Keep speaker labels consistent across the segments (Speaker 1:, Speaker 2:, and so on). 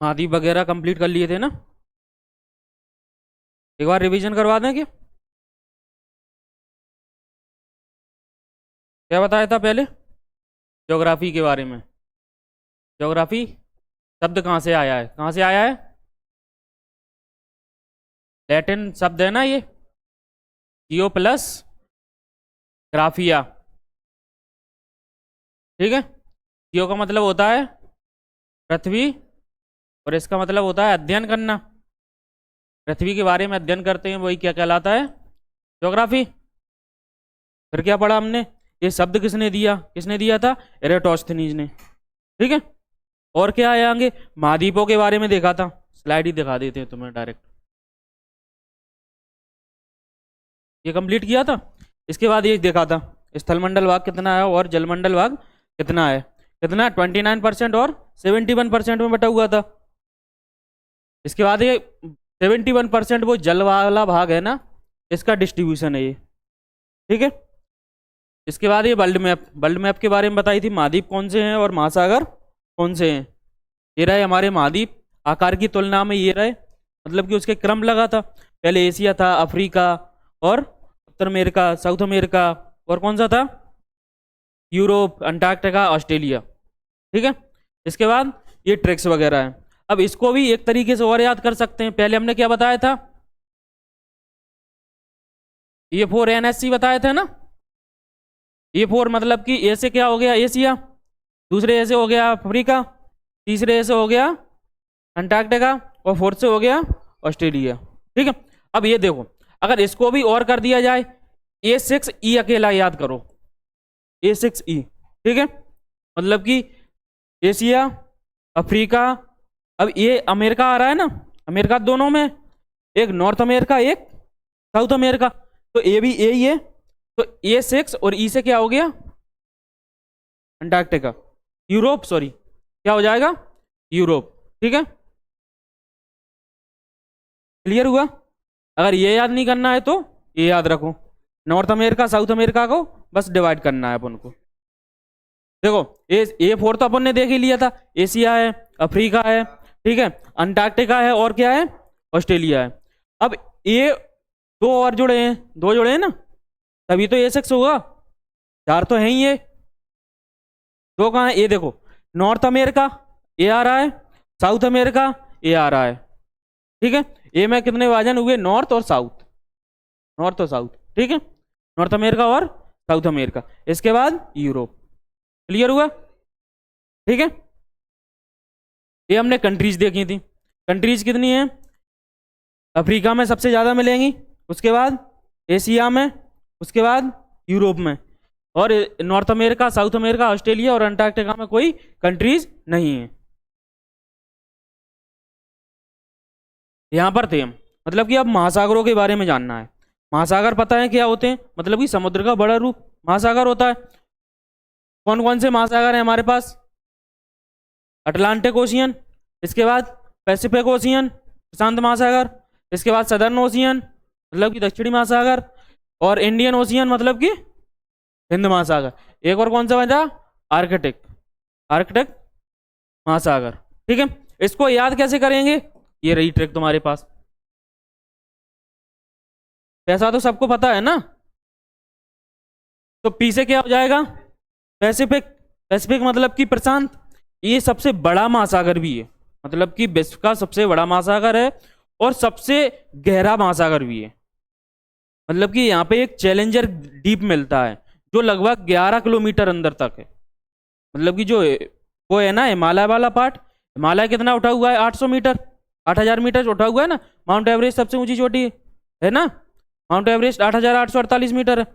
Speaker 1: महाद्वीप वगैरह कंप्लीट कर लिए थे ना। एक बार रिवीजन करवा दें क्या? क्या बताया था पहले ज्योग्राफी के बारे में? ज्योग्राफी शब्द कहाँ से आया है? कहाँ से आया है? लैटिन शब्द है ना ये, जियो प्लस ग्राफिया। ठीक है, जियो का मतलब होता है पृथ्वी, और इसका मतलब होता है अध्ययन करना। पृथ्वी के बारे में अध्ययन करते हैं, वही क्या कहलाता है? ज्योग्राफी। फिर क्या पढ़ा हमने? ये शब्द किसने दिया? किसने दिया था? एराटोस्थनीज ने। ठीक है, और क्या है आगे? महाद्वीपों के बारे में देखा था। स्लाइड ही दिखा देते हैं तुम्हें डायरेक्ट। ये कंप्लीट किया था। इसके बाद ये देखा था स्थलमंडल भाग कितना है और जलमंडल भाग कितना है। कितना? 29% और 71% में बटा हुआ था। इसके बाद ये 71% वो जल वाला भाग है ना, इसका डिस्ट्रीब्यूशन है ये। ठीक है, इसके बाद ये वर्ल्ड मैप। वर्ल्ड मैप के बारे में बताई थी, महाद्वीप कौन से हैं और महासागर कौन से हैं। ये रहे हमारे महाद्वीप, आकार की तुलना में ये रहे, मतलब कि उसके क्रम लगा था। पहले एशिया था, अफ्रीका और उत्तर अमेरिका, साउथ अमेरिका, और कौन सा था? Europe, Antarctica, Australia. ठीक है, इसके बाद ये ट्रिक्स वगैरह है। अब इसको भी एक तरीके से और याद कर सकते हैं। पहले हमने क्या बताया था? ये 4 NSC बताया था ना। ये 4 मतलब कि ए से क्या हो गया? एशिया, दूसरे ए से हो गया अफ्रीका, तीसरे ए से हो गया अंटार्कटिका, और फोर्थ से हो गया ऑस्ट्रेलिया। ठीक है, अब ये देखो, अगर इसको भी और कर दिया जाए, A6E अकेला याद करो, A6E। ठीक है, मतलब कि एशिया, अफ्रीका, अब ये अमेरिका आ रहा है ना, अमेरिका दोनों में, एक नॉर्थ अमेरिका एक साउथ अमेरिका, तो ए भी ए ही है। तो A6 और ई से क्या हो गया? अंटार्कटिका, यूरोप, सॉरी क्या हो जाएगा? यूरोप। ठीक है, क्लियर हुआ? अगर ये याद नहीं करना है तो ये याद रखो, नॉर्थ अमेरिका साउथ अमेरिका को बस डिवाइड करना है अपन को। देखो A4 तो अपन ने देख ही लिया था, एशिया है, अफ्रीका है, ठीक है, अंटार्कटिका है, और क्या है? ऑस्ट्रेलिया है। अब ये दो और जुड़े हैं, दो जुड़े हैं ना, तभी तो A6 होगा। 4 तो है ही ये, दो कहाँ है? ये देखो, नॉर्थ अमेरिका ये आ रहा है, साउथ अमेरिका ये आ रहा है। ठीक है, ये में कितने विभाजन हुए? नॉर्थ और साउथ, नॉर्थ और साउथ। ठीक है, नॉर्थ अमेरिका और साउथ अमेरिका, इसके बाद यूरोप। क्लियर हुआ? ठीक है, ये हमने कंट्रीज देखी थी। कंट्रीज कितनी है? अफ्रीका में सबसे ज्यादा मिलेंगी, उसके बाद एशिया में, उसके बाद यूरोप में, और north America, south America, Australia और अंटार्कटिका में कोई कंट्रीज नहीं है। यहां पर थे हम, मतलब कि अब महासागरों के बारे में जानना है। महासागर पता है क्या होते हैं? मतलब कि समुद्र का बड़ा रूप महासागर होता है। कौन कौन से महासागर हैं हमारे पास? अटलांटिक ओशियन, इसके बाद पैसिफिक ओशियन, प्रशांत महासागर, इसके बाद सदर्न ओशियन मतलब कि दक्षिणी महासागर, और इंडियन ओशियन मतलब कि हिंद महासागर। एक और कौन सा बचा? आर्कटिक, आर्कटिक महासागर। ठीक है, इसको याद कैसे करेंगे? ये रही ट्रिक तुम्हारे पास। पैसा तो सबको पता है ना, तो पी से क्या हो जाएगा? पैसिफिक। पैसिफिक मतलब कि प्रशांत, ये सबसे बड़ा महासागर भी है, मतलब कि विश्व का सबसे बड़ा महासागर है और सबसे गहरा महासागर भी है। मतलब कि यहाँ पे एक चैलेंजर डीप मिलता है जो लगभग 11 किलोमीटर अंदर तक है। मतलब कि जो वो है ना हिमालय वाला पार्ट, हिमालय कितना उठा हुआ है? 800 मीटर, 8000 मीटर उठा हुआ है ना। माउंट एवरेस्ट सबसे ऊंची चोटी है ना, माउंट एवरेस्ट 8848 मीटर है।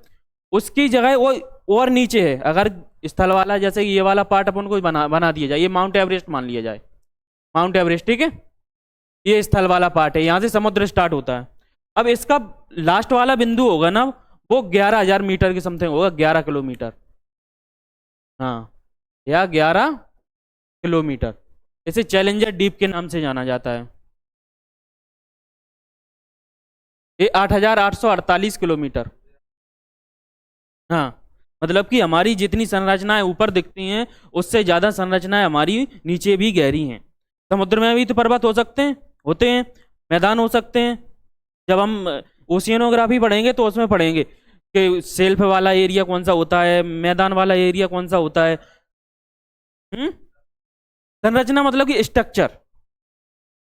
Speaker 1: उसकी जगह वो और नीचे है। अगर स्थल वाला जैसे ये वाला पार्ट अपन को बना दिया जाए, ये माउंट एवरेस्ट मान लिया जाए, माउंट एवरेस्ट, ठीक है, ये स्थल वाला पार्ट है, यहाँ से समुद्र स्टार्ट होता है। अब इसका लास्ट वाला बिंदु होगा ना, वो 11,000 मीटर के समथिंग होगा, 11 किलोमीटर, हाँ, या 11 किलोमीटर। इसे चैलेंजर डीप के नाम से जाना जाता है। ये 8,848 किलोमीटर। हाँ, मतलब कि हमारी जितनी संरचनाएं ऊपर दिखती हैं उससे ज्यादा संरचनाएं हमारी नीचे भी गहरी हैं। समुद्र में भी तो पर्वत हो सकते हैं, होते हैं, मैदान हो सकते हैं। जब हम ओशियनोग्राफी पढ़ेंगे तो उसमें पढ़ेंगे कि सेल्फ वाला एरिया कौन सा होता है, मैदान वाला एरिया कौन सा होता है। संरचना मतलब कि स्ट्रक्चर,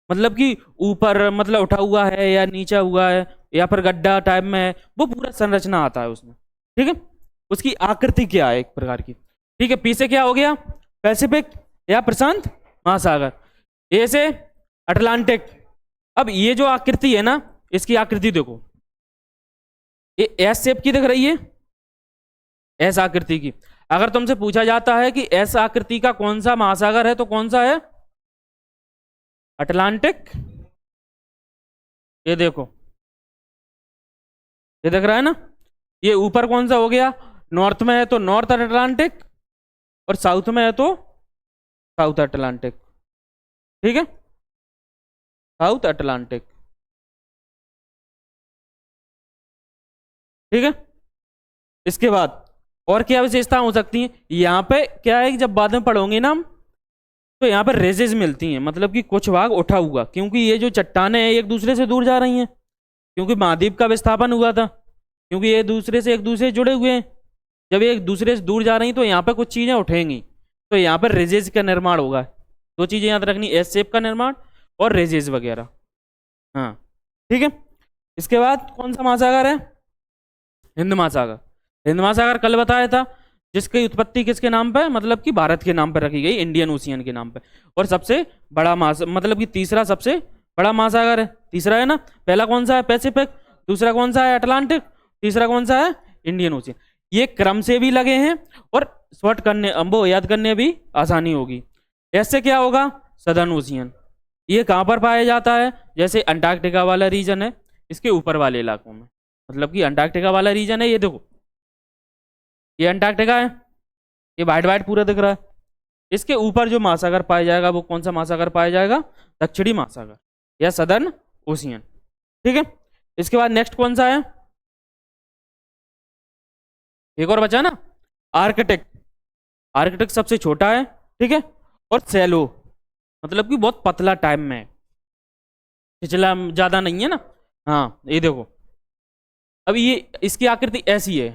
Speaker 1: मतलब कि ऊपर मतलब उठा हुआ है या नीचा हुआ है या फिर गड्ढा टाइप में है, वो पूरा संरचना आता है उसमें। ठीक है, उसकी आकृति क्या है एक प्रकार की। ठीक है, पी से क्या हो गया, पैसिफिक या प्रशांत महासागर, ए से अटलांटिक। अब ये जो आकृति है ना, इसकी आकृति देखो, ये एस शेप की दिख रही है, एस आकृति की। अगर तुमसे पूछा जाता है कि एस आकृति का कौन सा महासागर है तो कौन सा है, अटलांटिक। ये देखो, ये दिख रहा है ना, ये ऊपर कौन सा हो गया, नॉर्थ में है तो नॉर्थ अटलांटिक, और साउथ में है तो साउथ अटलांटिक। ठीक है, साउथ अटलांटिक। ठीक है, इसके बाद और क्या विशेषता हो सकती है, यहाँ पे क्या है कि जब बाद में पढ़ोगे ना हम, तो यहाँ पर रेजेस मिलती हैं, मतलब कि कुछ भाग उठा हुआ, क्योंकि ये जो चट्टानें हैं एक दूसरे से दूर जा रही हैं, क्योंकि महाद्वीप का विस्थापन हुआ था, क्योंकि ये दूसरे से एक दूसरे जुड़े हुए हैं। जब ये एक दूसरे से दूर जा रही तो यहाँ पर कुछ चीजें उठेंगी, तो यहाँ पर रेजेस का निर्माण होगा। दो चीजें याद रखनी, एस शेप का निर्माण और रेजेस वगैरह। हाँ, ठीक है। इसके बाद कौन सा महासागर है, हिंद महासागर। हिंद महासागर कल बताया था, जिसकी उत्पत्ति किसके नाम पे, मतलब कि भारत के नाम पर रखी गई, इंडियन ओशियन के नाम पे। और सबसे बड़ा मतलब कि तीसरा सबसे बड़ा महासागर है, तीसरा है ना। पहला कौन सा है, पैसिफिक, दूसरा कौन सा है, अटलांटिक, तीसरा कौन सा है, इंडियन ओशियन। ये क्रम से भी लगे हैं और शॉर्ट करने, वो याद करने भी आसानी होगी। ऐसे क्या होगा, सदर्न ओशियन। ये कहाँ पर पाया जाता है, जैसे अंटार्कटिका वाला रीजन है, इसके ऊपर वाले इलाकों में, मतलब कि अंटार्कटिका वाला रीजन है, ये देखो ये अंटार्कटिका है, ये वाइट वाइट पूरा दिख रहा है। इसके ऊपर जो महासागर पाया जाएगा वो कौन सा महासागर पाया जाएगा, दक्षिणी महासागर या सदर्न ओशियन। ठीक है, इसके बाद नेक्स्ट कौन सा है, एक और बचा ना, आर्कटिक। आर्कटिक सबसे छोटा है, ठीक है, और सैलो, मतलब कि बहुत पतला टाइम में, पिछला ज्यादा नहीं है ना। हाँ, ये देखो, अब ये इसकी आकृति ऐसी है,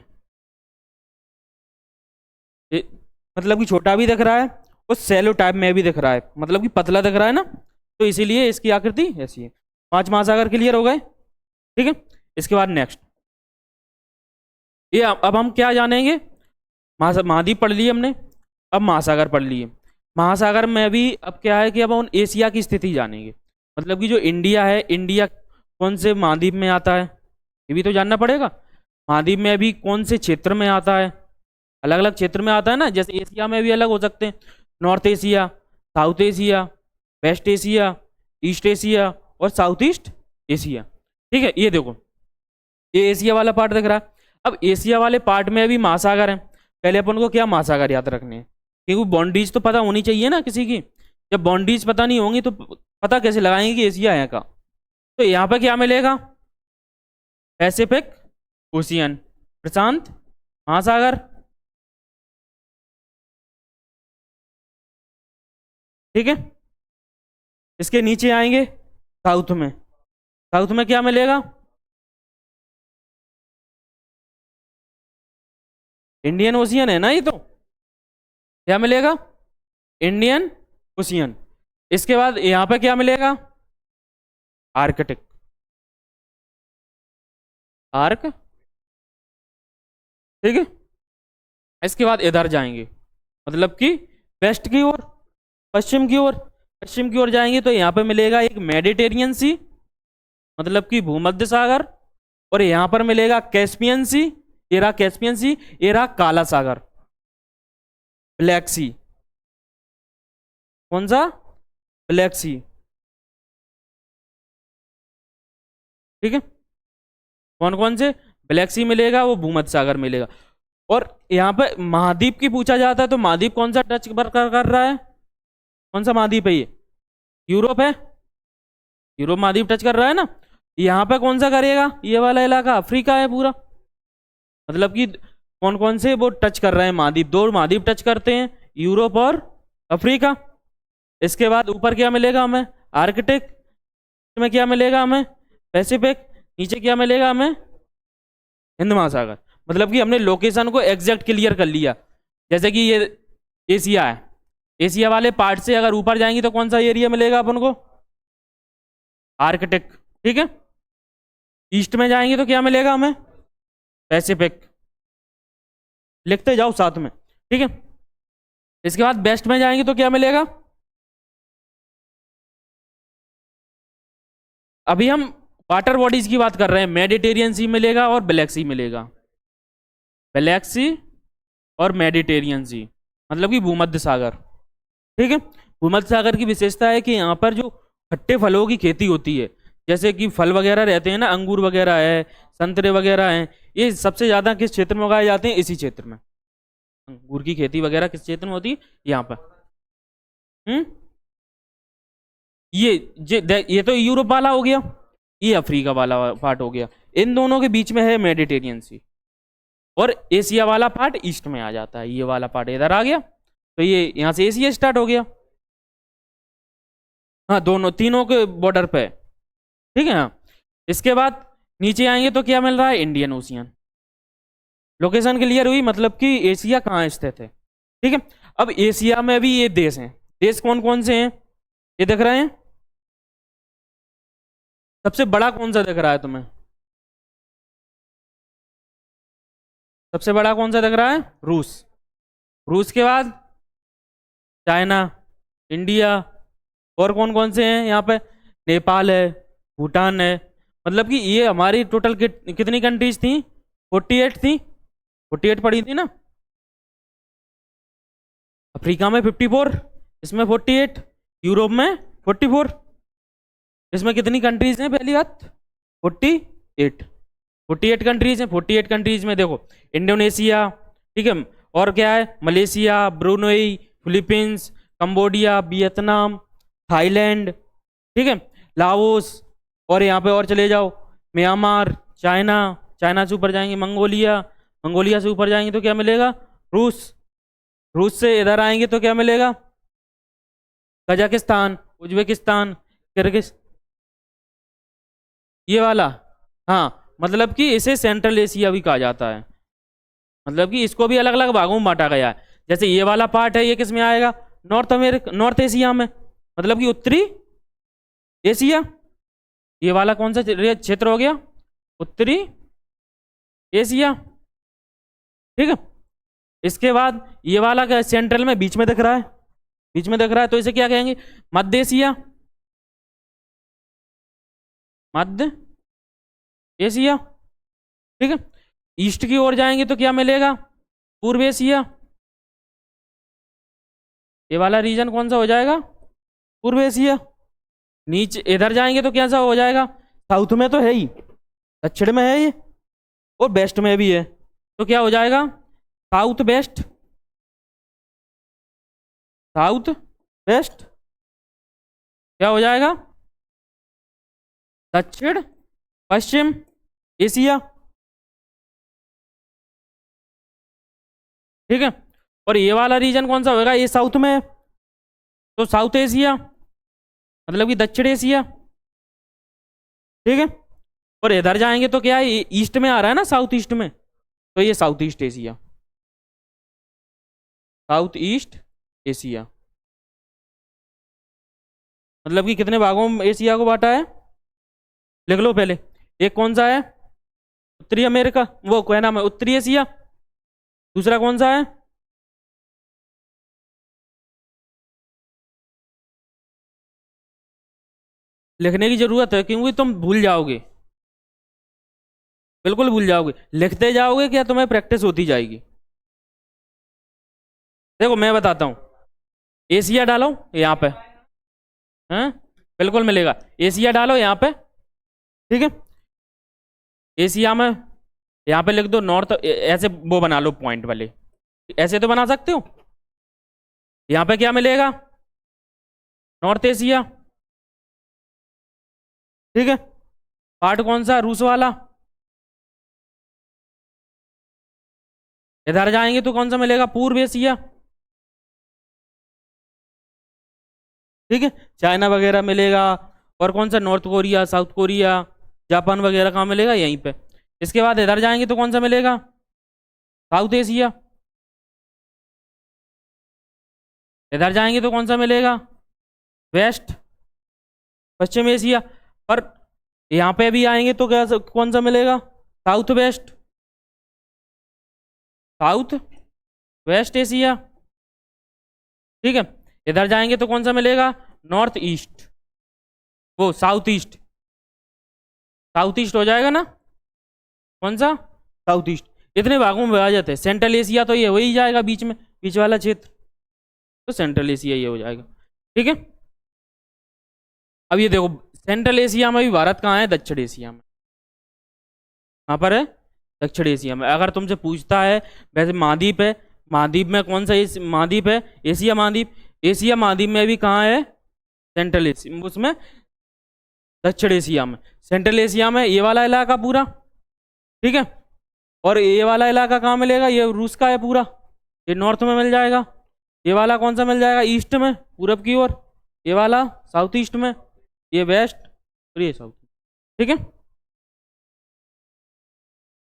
Speaker 1: मतलब कि छोटा भी दिख रहा है और सैलो टाइप में भी दिख रहा है, मतलब कि पतला दिख रहा है ना, तो इसीलिए इसकी आकृति ऐसी है। 5 महासागर क्लियर हो गए। ठीक है, इसके बाद नेक्स्ट, ये अब हम क्या जानेंगे, महाद्वीप पढ़ लिए हमने, अब महासागर पढ़ लिए। महासागर में भी अब क्या है कि अब हम एशिया की स्थिति जानेंगे, मतलब कि जो इंडिया है, इंडिया कौन से महाद्वीप में आता है, ये भी तो जानना पड़ेगा। महाद्वीप में भी कौन से क्षेत्र में आता है, अलग अलग क्षेत्र में आता है ना, जैसे एशिया में भी अलग हो सकते हैं, North Asia, South Asia, West Asia, East Asia और साउथ ईस्ट एशिया। ठीक है, ये देखो, ये एशिया वाला पार्ट दिख रहा है। अब एशिया वाले पार्ट में भी महासागर है। पहले अपन को क्या महासागर याद रखने हैं, क्योंकि बाउंड्रीज तो पता होनी चाहिए ना किसी की। जब बाउंड्रीज पता नहीं होंगी तो पता कैसे लगाएंगे कि एशिया है का। तो यहाँ पर क्या मिलेगा, पैसिफिक ओशियन, प्रशांत महासागर। ठीक है, इसके नीचे आएंगे साउथ में, साउथ में क्या मिलेगा, इंडियन ओशियन है ना, ये तो क्या मिलेगा, इंडियन ओशियन। इसके बाद यहां पे क्या मिलेगा, आर्कटिक, आर्क। ठीक है, इसके बाद इधर जाएंगे, मतलब कि वेस्ट की ओर, पश्चिम की ओर, पश्चिम की ओर जाएंगे तो यहाँ पे मिलेगा एक मेडिटेरियन सी, मतलब कि भूमध्य सागर, और यहाँ पर मिलेगा कैस्पियन सी, ये रहा कैस्पियन सी, ये रहा काला सागर, ब्लैक सी। कौन सा, ब्लैक सी। ठीक है, कौन कौन से, ब्लैक सी मिलेगा, वो भूमध्य सागर मिलेगा। और यहाँ पे महाद्वीप की पूछा जाता है तो महाद्वीप कौन सा टच कर रहा है, कौन सा महाद्वीप है ये, यूरोप है, यूरोप महाद्वीप टच कर रहा है ना। यहाँ पे कौन सा करेगा, ये वाला इलाका अफ्रीका है पूरा, मतलब कि कौन कौन से वो टच कर रहे हैं महाद्वीप, 2 महाद्वीप टच करते हैं, यूरोप और अफ्रीका। इसके बाद ऊपर क्या मिलेगा हमें, आर्कटिक में क्या मिलेगा हमें, पैसिफिक, नीचे क्या मिलेगा हमें, हिंद महासागर। मतलब कि हमने लोकेशन को एग्जैक्ट क्लियर कर लिया। जैसे कि ये एशिया है, एशिया वाले पार्ट से अगर ऊपर जाएंगे तो कौन सा एरिया मिलेगा अपन को, आर्कटिक। ठीक है, ईस्ट में जाएंगे तो क्या मिलेगा हमें, पैसिफिक। लिखते जाओ साथ में, ठीक है। इसके बाद वेस्ट में जाएंगे तो क्या मिलेगा, अभी हम वाटर बॉडीज की बात कर रहे हैं, मेडिटेरियन सी मिलेगा और ब्लैक सी मिलेगा, ब्लैक सी और मेडिटेरियन सी, मतलब कि भूमध्य सागर। ठीक है, भूमध्य सागर की विशेषता है कि यहाँ पर जो खट्टे फलों की खेती होती है, जैसे कि फल वगैरह रहते हैं ना, अंगूर वगैरह है, संतरे वगैरह हैं, ये सबसे ज्यादा किस क्षेत्र में उगाए जाते हैं, इसी क्षेत्र में। अंगूर की खेती वगैरह किस क्षेत्र में होती है, यहाँ पर। हम्म, ये तो यूरोप वाला हो गया, ये अफ्रीका वाला पार्ट हो गया, इन दोनों के बीच में है मेडिटेरियन सी। और एशिया वाला पार्ट ईस्ट में आ जाता है, ये वाला पार्ट इधर आ गया, तो ये यहाँ से एशिया स्टार्ट हो गया। हाँ, दोनों तीनों के बॉर्डर पे, ठीक है। हाँ, इसके बाद नीचे आएंगे तो क्या मिल रहा है, इंडियन ओशियन। लोकेशन क्लियर हुई, मतलब कि एशिया कहाँ स्थित है। ठीक है, अब एशिया में भी ये देश हैं, देश कौन कौन से हैं, ये दिख रहे हैं। सबसे बड़ा कौन सा दिख रहा है तुम्हें, सबसे बड़ा कौन सा दिख रहा है, रूस। रूस के बाद चाइना, इंडिया, और कौन कौन से हैं यहाँ पे, नेपाल है, भूटान है। मतलब कि ये हमारी टोटल कितनी कंट्रीज थी, 48 थी, 48 पड़ी थी ना। अफ्रीका में 54, इसमें 48, यूरोप में 44। इसमें कितनी कंट्रीज हैं, पहली बात 48, 48 कंट्रीज हैं। 48 कंट्रीज में देखो, इंडोनेशिया, ठीक है, और क्या है, Malaysia, Brunei, Philippines, Cambodia, Vietnam, Thailand, ठीक है, लाओस, और यहाँ पे और चले जाओ, म्यांमार, चाइना, चाइना से ऊपर जाएंगे मंगोलिया, मंगोलिया से ऊपर जाएंगे तो क्या मिलेगा, रूस, रूस से इधर आएंगे तो क्या मिलेगा, कजाकिस्तान, उज्बेकिस्तान, किर्गिज, ये वाला। हाँ, मतलब कि इसे सेंट्रल एशिया भी कहा जाता है, मतलब कि इसको भी अलग अलग भागों में बांटा गया है। जैसे ये वाला पार्ट है, ये किस में आएगा, नॉर्थ अमेरिका, नॉर्थ एशिया में, मतलब कि उत्तरी एशिया। ये वाला कौन सा क्षेत्र हो गया, उत्तरी एशिया। ठीक है, इसके बाद ये वाला क्या, सेंट्रल में बीच में दिख रहा है, बीच में दिख रहा है, तो इसे क्या कहेंगे, मध्य एशिया, मध्य एशिया। ठीक है, ईस्ट की ओर जाएंगे तो क्या मिलेगा, पूर्व एशिया। ये वाला रीजन कौन सा हो जाएगा, पूर्व एशिया। नीचे इधर जाएंगे तो कैसा हो जाएगा, साउथ में तो है ही, दक्षिण में है ये, और वेस्ट में भी है, तो क्या हो जाएगा, साउथ वेस्ट, साउथ वेस्ट, क्या हो जाएगा, दक्षिण पश्चिम एशिया। ठीक है, और ये वाला रीजन कौन सा होगा, ये साउथ में है, तो साउथ एशिया, मतलब कि दक्षिण एशिया। ठीक है, और इधर जाएंगे तो क्या है, ईस्ट में आ रहा है ना, साउथ ईस्ट में, तो ये south East Asia, south East Asia. मतलब कि कितने भागों में एशिया को बांटा है, लिख लो पहले। एक कौन सा है, उत्तरी अमेरिका, वो क्या नाम है, उत्तरी एशिया। दूसरा कौन सा है, लिखने की जरूरत है क्योंकि तुम भूल जाओगे, बिल्कुल भूल जाओगे, लिखते जाओगे क्या, तुम्हें प्रैक्टिस होती जाएगी। देखो मैं बताता हूँ, एशिया डालो यहाँ पे, हैं, बिल्कुल मिलेगा, एशिया डालो यहाँ पे। ठीक है, एशिया में यहाँ पे लिख दो नॉर्थ, ऐसे वो बना लो पॉइंट वाले, ऐसे तो बना सकते हो। यहाँ पे क्या मिलेगा, नॉर्थ एशिया। ठीक है, पार्ट कौन सा, रूस वाला। इधर जाएंगे तो कौन सा मिलेगा, पूर्व एशिया। ठीक है, चाइना वगैरह मिलेगा। और कौन सा, north Korea, south Korea, Japan वगैरह कहाँ मिलेगा, यहीं पे। इसके बाद इधर जाएंगे तो कौन सा मिलेगा, साउथ एशिया। इधर जाएंगे तो कौन सा मिलेगा, वेस्ट, पश्चिम एशिया। पर यहाँ पे भी आएंगे तो क्या, कौन सा मिलेगा, south west, south west Asia. ठीक है, इधर जाएंगे तो कौन सा मिलेगा, नॉर्थ ईस्ट, वो साउथ ईस्ट, साउथ ईस्ट हो जाएगा ना, कौन सा, साउथ ईस्ट। इतने भागों में विभाजित है। सेंट्रल एशिया तो ये हो ही जाएगा बीच में, बीच वाला क्षेत्र, तो सेंट्रल एशिया ये हो जाएगा। ठीक है, अब ये देखो, सेंट्रल एशिया में भी भारत कहाँ है, दक्षिण एशिया में। कहाँ पर है, दक्षिण एशिया में। अगर तुमसे पूछता है, वैसे महाद्वीप है, महाद्वीप में कौन सा महाद्वीप है, एशिया महाद्वीप। एशिया महाद्वीप में भी कहाँ है, सेंट्रल एशिया, उसमें दक्षिण एशिया में। सेंट्रल एशिया में ये वाला इलाका पूरा, ठीक है। और ये वाला इलाका कहाँ मिलेगा, ये रूस का है पूरा, ये नॉर्थ में मिल जाएगा। ये वाला कौन सा मिल जाएगा, ईस्ट में, पूरब की ओर। ये वाला साउथ ईस्ट में, ये वेस्ट और ये साउथ। ठीक है,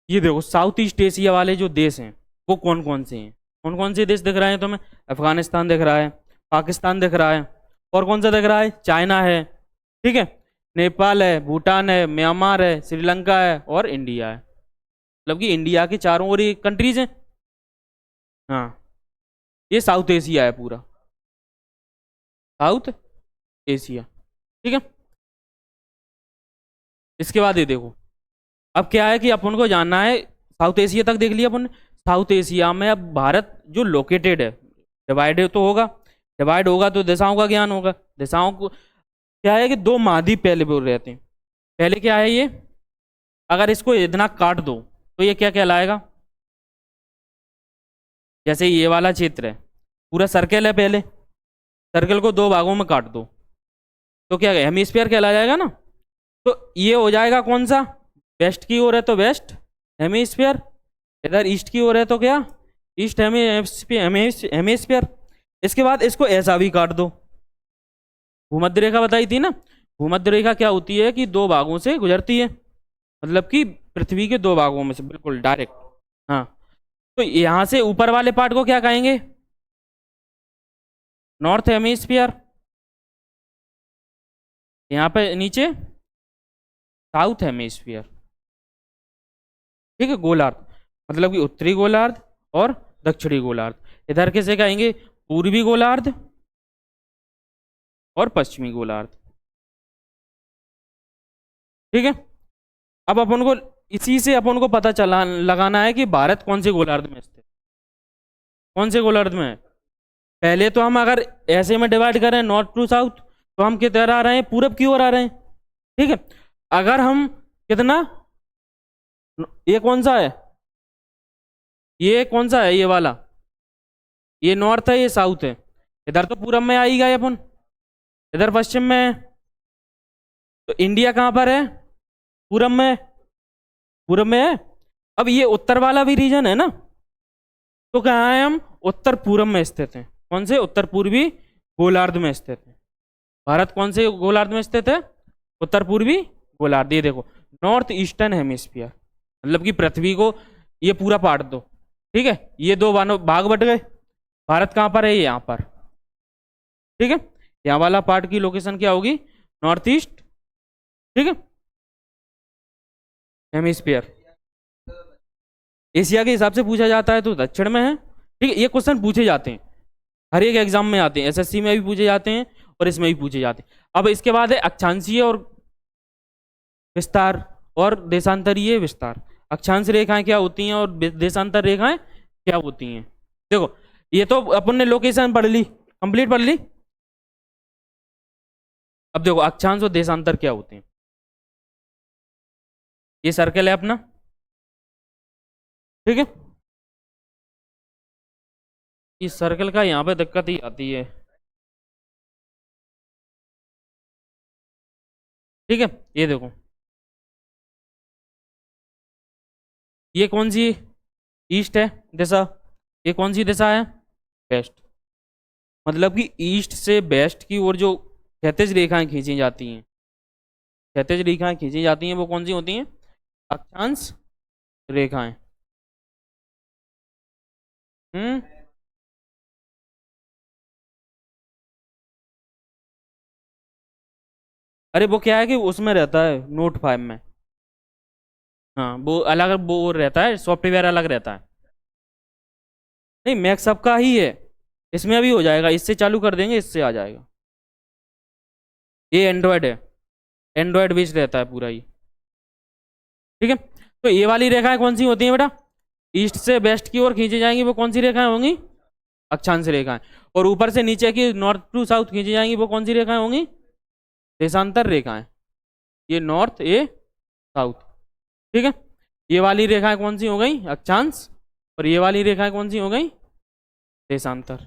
Speaker 1: ये देखो साउथ ईस्ट एशिया वाले जो देश हैं वो कौन कौन से हैं, कौन कौन से देश दिख रहे हैं तुम्हें, अफगानिस्तान दिख रहा है, पाकिस्तान दिख रहा है, और कौन सा दिख रहा है, चाइना है, ठीक है, नेपाल है, भूटान है, म्यांमार है, श्रीलंका है और इंडिया है। मतलब कि इंडिया के चारों ओर कंट्रीज हैं। हाँ, ये साउथ एशिया है पूरा, साउथ एशिया। ठीक है, इसके बाद ये देखो, अब क्या है कि अपन को जानना है, साउथ एशिया तक देख लिया अपन ने। साउथ एशिया में अब भारत जो लोकेटेड है, डिवाइड तो होगा, डिवाइड होगा तो दिशाओं का ज्ञान होगा। दिशाओं को क्या है कि दो महाद्वीप पहले बोल रहते हैं। पहले क्या है ये, अगर इसको इतना काट दो तो ये क्या कहलाएगा, जैसे ये वाला क्षेत्र है, पूरा सर्कल है, पहले सर्कल को दो भागों में काट दो तो क्या हेमिस्फीयर कहला जाएगा ना। तो ये हो जाएगा कौन सा, वेस्ट की ओर है तो वेस्ट हेमिस्फीयर, इधर ईस्ट की ओर है तो क्या, ईस्ट हेमिस्फीयर। इसके बाद इसको ऐसा भी काट दो, भूमध्य रेखा बताई थी ना, भूमध्य रेखा क्या होती है कि दो भागों से गुजरती है, मतलब कि पृथ्वी के दो भागों में से बिल्कुल डायरेक्ट। हाँ, तो यहां से ऊपर वाले पार्ट को क्या कहेंगे, नॉर्थ हेमिस्फीयर। यहाँ पे नीचे साउथ हेमिस्फीयर। ठीक है, गोलार्ध, मतलब कि उत्तरी गोलार्ध और दक्षिणी गोलार्ध। इधर किसे कहेंगे, पूर्वी गोलार्ध और पश्चिमी गोलार्ध। ठीक है, अब अपन को इसी से अपन को पता चला लगाना है कि भारत कौन से गोलार्ध में स्थित, कौन से गोलार्ध में है। पहले तो हम अगर ऐसे में डिवाइड करें नॉर्थ टू साउथ, तो हम किधर आ रहे हैं, पूरब की ओर आ रहे हैं। ठीक है, अगर हम कितना, ये कौन सा है, ये कौन सा है, ये वाला, ये नॉर्थ है, ये साउथ है। इधर तो पूरब में आ ही गए अपन, इधर पश्चिम में है। तो इंडिया कहाँ पर है, पूरब में, पूरब में है। अब ये उत्तर वाला भी रीजन है ना, तो कहाँ है हम, उत्तर पूरब में स्थित है। कौन से, उत्तर पूर्वी गोलार्ध में स्थित है। भारत कौन से गोलार्ध में स्थित है, उत्तर पूर्वी गोलार्ध। ये देखो, नॉर्थ ईस्टर्न हेमिस्फीयर, मतलब कि पृथ्वी को ये पूरा पार्ट दो। ठीक है, ये दो भाग बट गए। भारत कहाँ पर है, ये यहाँ पर। ठीक है, यहाँ वाला पार्ट की लोकेशन क्या होगी, नॉर्थ ईस्ट। ठीक है, हेमिस्फीयर। एशिया के हिसाब से पूछा जाता है तो दक्षिण में है। ठीक है, ये क्वेश्चन पूछे जाते हैं, हर एक एग्जाम में आते हैं, एसएससी में भी पूछे जाते हैं और इसमें भी पूछे जाते हैं। अब इसके बाद है अक्षांशीय और विस्तार और देशांतरीय विस्तार। अक्षांश रेखाएं क्या होती हैं और देशांतर रेखाएं क्या होती हैं। देखो, ये तो अपन ने लोकेशन पढ़ ली, कंप्लीट पढ़ ली। अब देखो अक्षांश और देशांतर क्या होते हैं। ये सर्कल है अपना, ठीक है, इस सर्कल का यहाँ पे दिक्कत ही आती है। ठीक है, ये देखो, ये कौन सी ईस्ट है दिशा, ये कौन सी दिशा है, वेस्ट। मतलब कि ईस्ट से वेस्ट की ओर जो क्षैतिज रेखाएं खींची जाती हैं, क्षैतिज रेखाएं खींची जाती हैं, वो कौन सी होती हैं? अक्षांश रेखाएं। हम्म। अरे वो क्या है कि उसमें रहता है नोट 5 में। हाँ वो अलग, वो रहता है सॉफ्टवेयर अलग रहता है। नहीं मैक्स सबका ही है, इसमें अभी हो जाएगा, इससे चालू कर देंगे, इससे आ जाएगा। ये एंड्रॉयड है, एंड्रॉयड बेस्ड रहता है पूरा ही। ठीक है। तो ये वाली रेखाएं कौन सी होती हैं बेटा? ईस्ट से वेस्ट की ओर खींची जाएंगी, वो कौन सी रेखाएं होंगी? अक्षांश रेखाएं। और ऊपर से नीचे की नॉर्थ टू साउथ खींची जाएंगी, वो कौन सी रेखाएं होंगी? देशांतर रेखाएं। ये नॉर्थ, ये साउथ। ठीक है। ये वाली रेखाएं कौन सी हो गई? अक्षांश। और ये वाली रेखाएं कौन सी हो गई? देशांतर।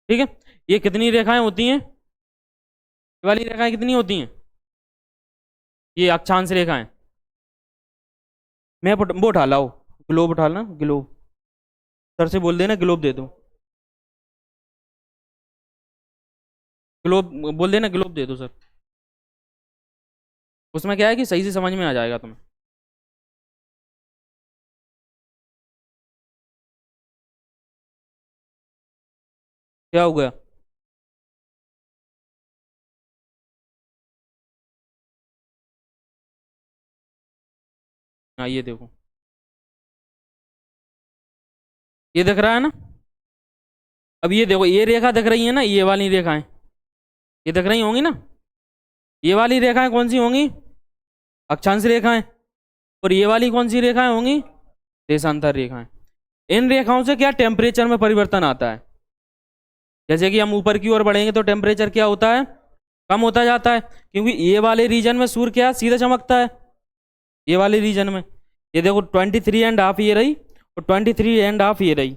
Speaker 1: ठीक है। ये कितनी रेखाएं होती हैं? ये वाली रेखाएं कितनी होती हैं? ये अक्षांश रेखाएं। मैं वो उठा लाओ, ग्लोब उठा ला, ग्लोब। सर से बोल देना ग्लोब दे दो, ग्लोब बोल देना, ग्लोब दे दो सर। उसमें क्या है कि सही से समझ में आ जाएगा तुम्हें। क्या हो गया? हाँ ये देखो, ये दिख रहा है ना? अब ये देखो, ये रेखा दिख रही है ना, ये वाली रेखाएं, ये दिख रही होंगी ना? ये वाली रेखाएं कौन सी होंगी? अक्षांश रेखाएं। और ये वाली कौन सी रेखाएं होंगी? देशांतर रेखाएं। इन रेखाओं से क्या टेम्परेचर में परिवर्तन आता है? जैसे कि हम ऊपर की ओर बढ़ेंगे तो टेम्परेचर क्या होता है? कम होता जाता है, क्योंकि ये वाले रीजन में सूर्य क्या सीधा चमकता है, ये वाले रीजन में। ये देखो 23.5 ये रही, और 23.5 ये रही।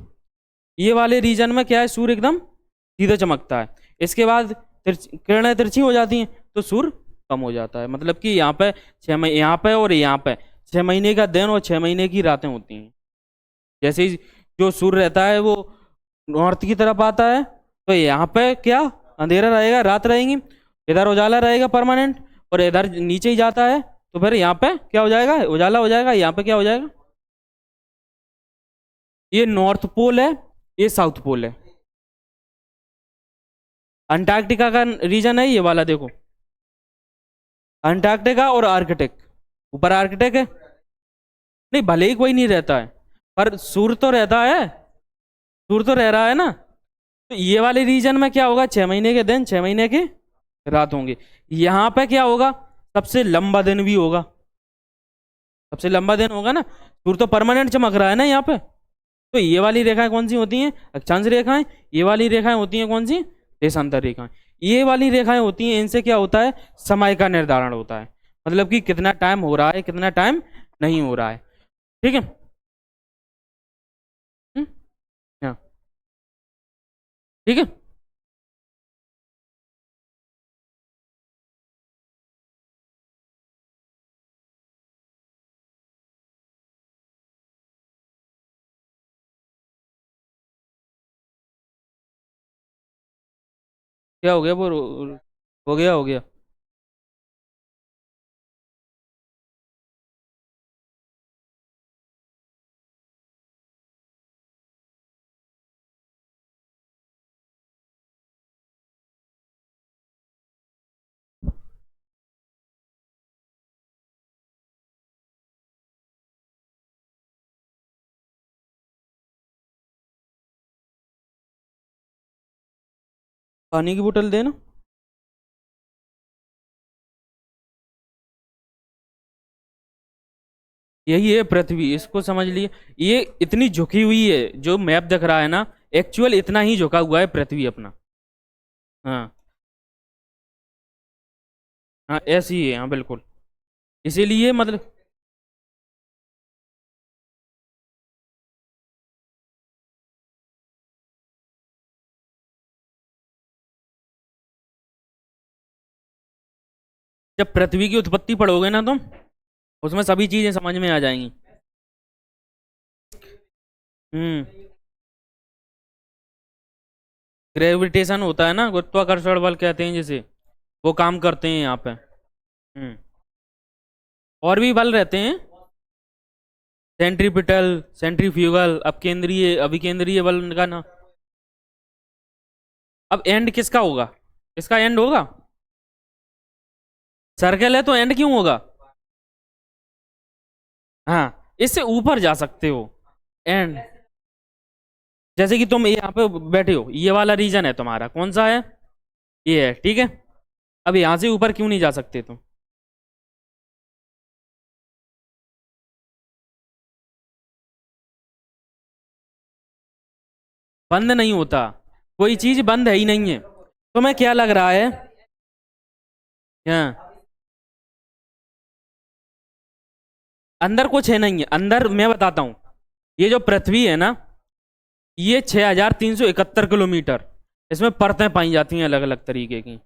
Speaker 1: ये वाले रीजन में क्या है, सूर्य एकदम सीधा चमकता है। इसके बाद किरणें तिरछी हो जाती हैं, तो सूर्य कम हो जाता है। मतलब कि यहाँ पे 6 महीने, यहाँ पे और यहाँ पे 6 महीने का दिन और 6 महीने की रातें होती हैं। जैसे ही जो सूर्य रहता है वो नॉर्थ की तरफ आता है, तो यहाँ पे क्या अंधेरा रहेगा, रात रहेगी। इधर उजाला रहेगा परमानेंट, और इधर नीचे ही जाता है, तो फिर यहाँ पे क्या हो जाएगा, उजाला हो जाएगा। यहाँ पे क्या हो जाएगा? ये नॉर्थ पोल है, ये साउथ पोल है। अंटार्कटिका का रीजन है ये वाला, देखो। अंटार्कटिका और आर्कटिक, ऊपर आर्कटिक है। नहीं भले ही कोई नहीं रहता है, पर सूर्य तो रहता है, सूर्य तो रह रहा है ना। तो ये वाले रीजन में क्या होगा, 6 महीने के दिन, 6 महीने की रात होंगे। यहाँ पे क्या होगा, सबसे लंबा दिन भी होगा, सबसे लंबा दिन होगा ना। सूर्य तो परमानेंट चमक रहा है ना यहाँ पे। तो ये वाली रेखाएं कौन सी होती हैं? अक्षांश रेखाएं। ये वाली रेखाएं होती हैं कौन सी? देशांतर रेखाएं। ये वाली रेखाएं होती हैं, इनसे क्या होता है, समय का निर्धारण होता है। मतलब कि कितना टाइम हो रहा है, कितना टाइम नहीं हो रहा है। ठीक है। हम्म, हाँ ठीक है। क्या हो गया वो हो गया, हो गया। पानी की बोतल देना। यही है पृथ्वी, इसको समझ लिए। ये इतनी झुकी हुई है, जो मैप दिख रहा है ना, एक्चुअल इतना ही झुका हुआ है पृथ्वी अपना। हाँ हाँ ऐसी ही है, हाँ बिल्कुल। इसीलिए मतलब, जब पृथ्वी की उत्पत्ति पढ़ोगे ना तुम, उसमें सभी चीजें समझ में आ जाएंगी। हम्म। ग्रेविटेशन होता है ना, गुरुत्वाकर्षण बल कहते हैं जिसे, वो काम करते हैं यहाँ पे। और भी बल रहते हैं, सेंट्रीपिटल, सेंट्रीफ्यूगल, अब केंद्रीय, अभिकेंद्रीय बल का ना। अब एंड किसका होगा, इसका एंड होगा, सर्कल है तो एंड क्यों होगा? हाँ, इससे ऊपर जा सकते हो एंड। जैसे कि तुम यहाँ पे बैठे हो, ये वाला रीजन है तुम्हारा, कौन सा है, ये है, ठीक है। अब यहां से ऊपर क्यों नहीं जा सकते तुम? बंद नहीं होता, कोई चीज बंद है ही नहीं है। तुम्हें क्या लग रहा है? हाँ, अंदर कुछ है नहीं है, अंदर मैं बताता हूं। ये जो पृथ्वी है ना, ये 6371 किलोमीटर, इसमें परतें पाई जाती हैं अलग अलग तरीके की।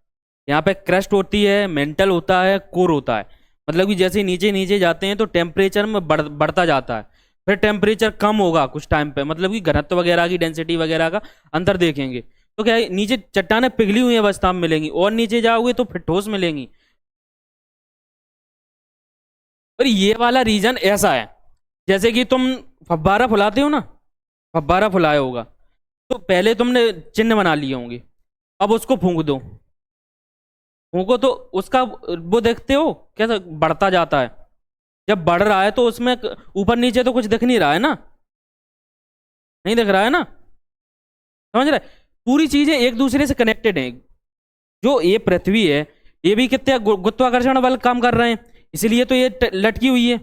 Speaker 1: यहाँ पे क्रस्ट होती है, मेंटल होता है, कोर होता है। मतलब कि जैसे नीचे नीचे जाते हैं तो टेम्परेचर में बढ़ता जाता है, फिर टेम्परेचर कम होगा कुछ टाइम पे, मतलब कि घनत्व वगैरह की, डेंसिटी वगैरह का अंतर देखेंगे तो क्या है, नीचे चट्टानें पिघली हुई अवस्था में मिलेंगी, और नीचे जाओगे तो फिर ठोस मिलेंगी। और ये वाला रीजन ऐसा है, जैसे कि तुम फब्बारा फुलाते हो ना, फब्बारा फुलाया होगा, तो पहले तुमने चिन्ह बना लिए होंगे, अब उसको फूंक दो, फूंको तो उसका वो देखते हो कैसा बढ़ता जाता है। जब बढ़ रहा है तो उसमें ऊपर नीचे तो कुछ दिख नहीं रहा है ना, नहीं दिख रहा है ना, समझ रहे? पूरी चीजें एक दूसरे से कनेक्टेड हैं। जो ये पृथ्वी है, ये भी कितने गुरुत्वाकर्षण बल काम कर रहे हैं, इसीलिए तो ये लटकी हुई है।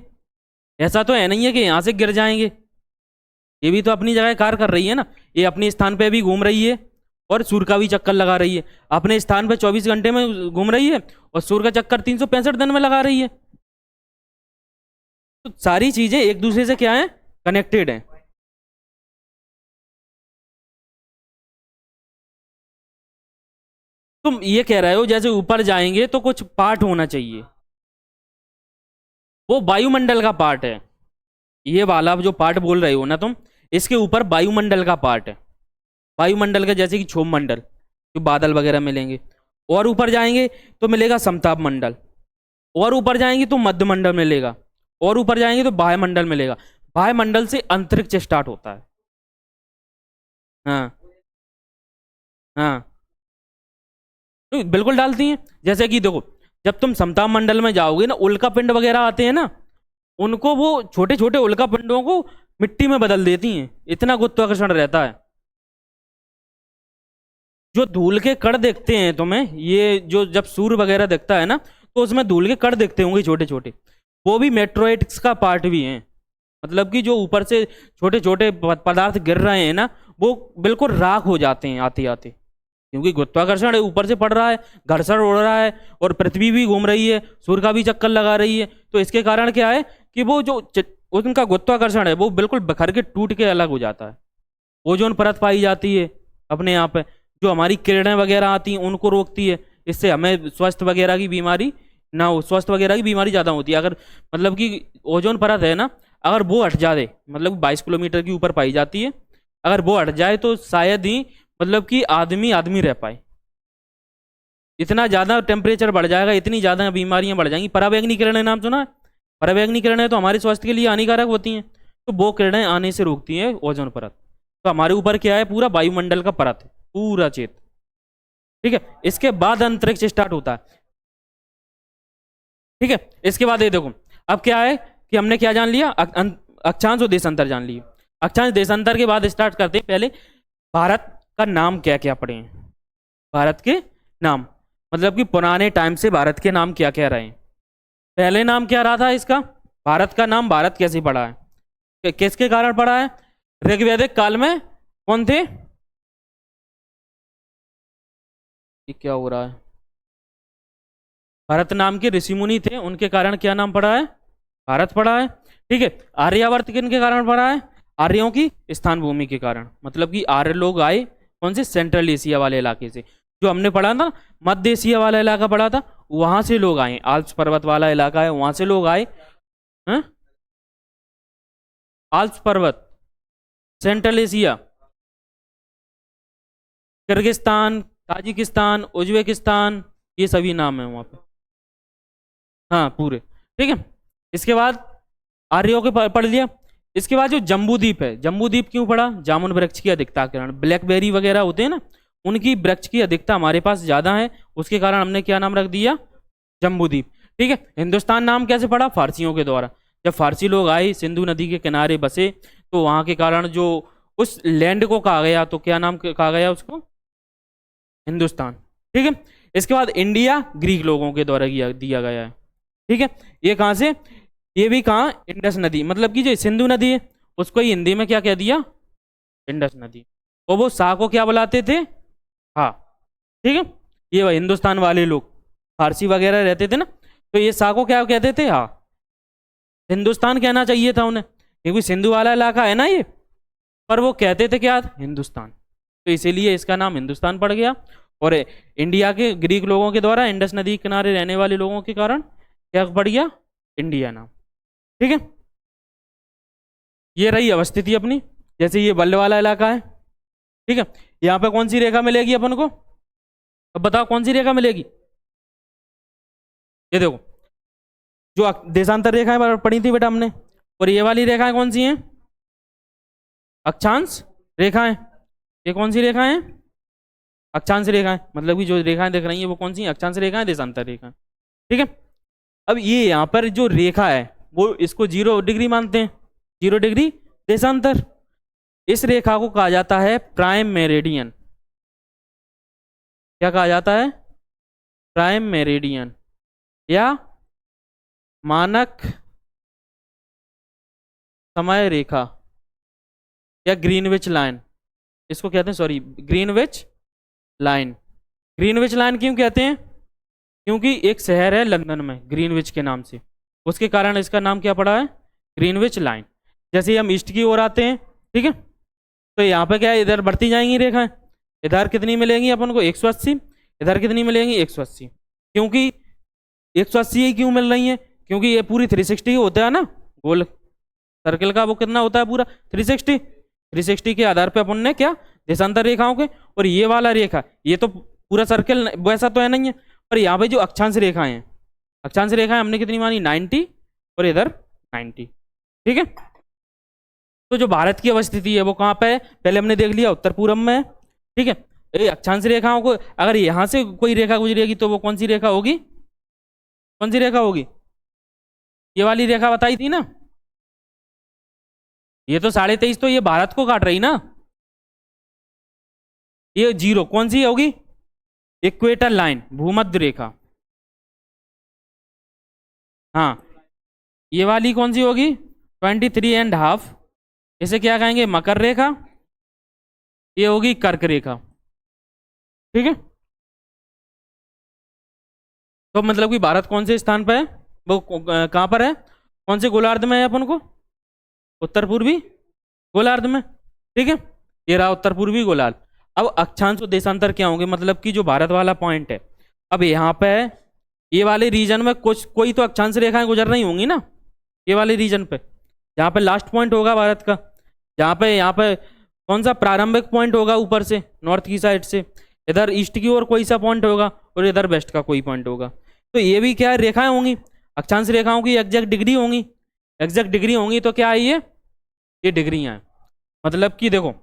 Speaker 1: ऐसा तो है नहीं है कि यहाँ से गिर जाएंगे, ये भी तो अपनी जगह कार्य कर रही है ना। ये अपने स्थान पे भी घूम रही है, और सूर्य का भी चक्कर लगा रही है। अपने स्थान पे 24 घंटे में घूम रही है, और सूर्य का चक्कर 365 दिन में लगा रही है। तो सारी चीजें एक दूसरे से क्या है, कनेक्टेड है। तुम ये कह रहे हो जैसे ऊपर जाएंगे तो कुछ पार्ट होना चाहिए, वो वायुमंडल का पार्ट है। ये वाला जो पार्ट बोल रहे हो ना तुम, इसके ऊपर वायुमंडल का पार्ट है। वायुमंडल का जैसे कि क्षोभ मंडल, जो बादल वगैरह मिलेंगे। और ऊपर जाएंगे तो मिलेगा समताप मंडल, और ऊपर जाएंगे तो मध्य मंडल मिलेगा, और ऊपर जाएंगे तो बाह्य मंडल मिलेगा। बाह्य मंडल से अंतरिक्ष स्टार्ट होता है। हाँ, हाँ, तो बिल्कुल डालती हैं। जैसे कि देखो, जब तुम समताप मंडल में जाओगे ना, उल्का पिंड वगैरह आते हैं ना, उनको वो छोटे छोटे उल्का पिंडों को मिट्टी में बदल देती हैं, इतना गुरुत्वाकर्षण रहता है। जो धूल के कण देखते हैं तुम्हें, ये जो जब सूर्य वगैरह दिखता है ना, तो उसमें धूल के कण दिखते होंगे छोटे छोटे, वो भी मेट्रोइट्स का पार्ट भी हैं। मतलब कि जो ऊपर से छोटे छोटे पदार्थ गिर रहे हैं ना, वो बिल्कुल राख हो जाते हैं आते आते, क्योंकि गुरुत्वाकर्षण है, ऊपर से पड़ रहा है, घर्षण उड़ रहा है, और पृथ्वी भी घूम रही है, सूर्य का भी चक्कर लगा रही है। तो इसके कारण क्या है कि वो जो उनका गुरुत्वाकर्षण है वो बिल्कुल बिखर के टूट के अलग हो जाता है। ओजोन परत पाई जाती है अपने यहाँ पे, जो हमारी किरणें वगैरह आती हैं उनको रोकती है। इससे हमें स्वास्थ्य वगैरह की बीमारी ना हो, स्वास्थ्य वगैरह की बीमारी ज़्यादा होती है। अगर मतलब कि ओजोन परत है ना, अगर वो हट जाए, मतलब 22 किलोमीटर के ऊपर पाई जाती है, अगर वो हट जाए तो शायद ही मतलब कि आदमी आदमी रह पाए। इतना ज़्यादा टेम्परेचर बढ़ जाएगा, इतनी ज़्यादा बीमारियां बढ़ जाएंगी। पराबैंगनी किरणें नाम सुना है? पराबैंगनी किरणें तो हमारे स्वास्थ्य के लिए हानिकारक होती हैं, तो वो किरणें आने से रोकती हैं ओजोन परत। तो हमारे ऊपर क्या है, पूरा वायुमंडल का परत है, पूरा क्षेत्र। ठीक है, इसके बाद अंतरिक्ष स्टार्ट होता है। ठीक है, इसके बाद ये देखो, अब क्या है कि हमने क्या जान लिया, अक्षांश और देशांतर जान लिए। अक्षांश देशांतर के बाद स्टार्ट करते हैं, पहले भारत का नाम क्या क्या पढ़े हैं। भारत के नाम, मतलब कि पुराने टाइम से भारत के नाम क्या क्या रहे हैं। पहले नाम क्या रहा था इसका, भारत का नाम भारत कैसे पड़ा है, किसके कारण पड़ा है? ऋग्वैदिक काल में कौन थे, ये क्या हो रहा है, भरत नाम के ऋषि मुनि थे, उनके कारण क्या नाम पड़ा है, भारत पड़ा है। ठीक है, आर्यावर्त किन के कारण पड़ा है, आर्यों की स्थान भूमि के कारण। मतलब कि आर्य लोग आए कौन से, सेंट्रल एशिया वाले इलाके से, जो हमने पढ़ा था मध्य एशिया वाला इलाका पढ़ा था, वहां से लोग आए, आल्प्स पर्वत वाला इलाका है वहां से लोग आए। हैं, आल्प्स पर्वत, central Asia, Kyrgyzstan, Tajikistan, Uzbekistan, ये सभी नाम है वहाँ पे, हाँ पूरे, ठीक है। इसके बाद आर्यों के पढ़ लिया। इसके बाद जो जम्बू द्वीप है, जम्बू द्वीप क्यों पड़ा? जामुन वृक्ष की अधिकता के कारण, ब्लैकबेरी वगैरह होते हैं ना, उनकी वृक्ष की अधिकता हमारे पास ज्यादा है, उसके कारण हमने क्या नाम रख दिया? जम्बू द्वीप, ठीक है। हिंदुस्तान नाम कैसे पड़ा? फारसियों के द्वारा। जब फारसी लोग आए, सिंधु नदी के किनारे बसे, तो वहां के कारण जो उस लैंड को कहा गया, तो क्या नाम कहा गया उसको? हिंदुस्तान, ठीक है। इसके बाद इंडिया ग्रीक लोगों के द्वारा दिया गया है, ठीक है। ये कहां से? ये भी कहाँ? इंडस नदी, मतलब कि जो सिंधु नदी है उसको ही हिंदी में क्या कह दिया? इंडस नदी। और वो शाह को क्या बुलाते थे? हाँ, ठीक है। ये वही हिंदुस्तान वाले लोग फारसी वगैरह रहते थे ना, तो ये शाह को क्या कहते थे? हाँ, हिंदुस्तान कहना चाहिए था उन्हें, क्योंकि सिंधु वाला इलाका है ना ये, पर वो कहते थे क्या? हिंदुस्तान। तो इसीलिए इसका नाम हिंदुस्तान पड़ गया। और इंडिया के ग्रीक लोगों के द्वारा इंडस नदी के किनारे रहने वाले लोगों के कारण क्या पड़ गया? इंडिया नाम, ठीक है। ये रही अवस्थिति अपनी, जैसे ये बल्ले वाला इलाका है, ठीक है। यहाँ पे कौन सी रेखा मिलेगी अपन को? अब बताओ कौन सी रेखा मिलेगी? ये देखो, जो देशांतर रेखाएं पढ़ी थी बेटा हमने, और ये वाली रेखाएं कौन सी हैं? अक्षांश रेखाएं। ये कौन सी रेखाएं हैं? अक्षांश रेखाएं, मतलब कि जो रेखाएं दिख रही हैं वो कौन सी हैं? अक्षांश रेखाएं, देशांतर रेखाएं, ठीक है। अब ये यहाँ पर जो रेखा है वो इसको 0 डिग्री मानते हैं, 0 डिग्री देशांतर। इस रेखा को कहा जाता है प्राइम मेरिडियन। क्या कहा जाता है? प्राइम मेरिडियन या मानक समय रेखा या ग्रीनविच लाइन, इसको कहते हैं, sorry, Greenwich line. Greenwich line क्यों कहते हैं? क्योंकि एक शहर है लंदन में ग्रीनविच के नाम से, उसके कारण इसका नाम क्या पड़ा है? Greenwich line. जैसे ही हम ईस्ट की ओर आते हैं, ठीक है, तो यहाँ पे क्या है? इधर बढ़ती जाएंगी रेखाएं। इधर कितनी मिलेंगी अपन को? 180। इधर कितनी मिलेंगी? 180। क्योंकि 180 ही क्यों मिल रही है? क्योंकि ये पूरी 360 होता है ना, गोल सर्कल का वो कितना होता है? पूरा 360। 360 के आधार पे अपन ने क्या? देशांतर रेखाओं के, और ये वाला रेखा, ये तो पूरा सर्कल वैसा तो है नहीं है, पर यहाँ पे जो अक्षांश रेखाएं हैं, अक्षांश रेखाएं हमने कितनी मानी? 90, और इधर 90, ठीक है। तो जो भारत की अवस्थिति है वो कहाँ पे है? पहले हमने देख लिया उत्तर पूर्व में है, ठीक है। ये अक्षांश रेखाओं को अगर यहाँ से कोई रेखा गुजरेगी तो वो कौन सी रेखा होगी? कौन सी रेखा होगी? ये वाली रेखा बताई थी ना, ये तो 23.5 तो ये भारत को काट रही ना। ये 0 कौन सी होगी? इक्वेटर लाइन, भूमध्य रेखा। हाँ, ये वाली कौन सी होगी? 23.5। इसे क्या कहेंगे? मकर रेखा। ये होगी कर्क रेखा, ठीक है। तो मतलब कि भारत कौन से स्थान पे है? वो कहाँ पर है? कौन से गोलार्ध में है अपन को? उत्तर पूर्वी गोलार्ध में, ठीक है। ये रहा उत्तर पूर्वी गोलार्ध। अब अक्षांश और देशांतर क्या होंगे? मतलब कि जो भारत वाला पॉइंट है, अब यहाँ पे है, ये वाले रीजन में कुछ कोई तो अक्षांश रेखाएं गुजर रही होंगी ना, ये वाले रीजन पे, जहाँ पे लास्ट पॉइंट होगा भारत का, जहाँ पे यहाँ पे कौन सा प्रारंभिक पॉइंट होगा ऊपर से नॉर्थ की साइड से, इधर ईस्ट की ओर कोई सा पॉइंट होगा, और इधर वेस्ट का कोई पॉइंट होगा। तो ये भी क्या रेखाएं होंगी? अक्षांश रेखाओं की एग्जैक्ट डिग्री होंगी। एग्जैक्ट डिग्री होंगी तो क्या है? ये डिग्रियां हैं। मतलब कि देखो,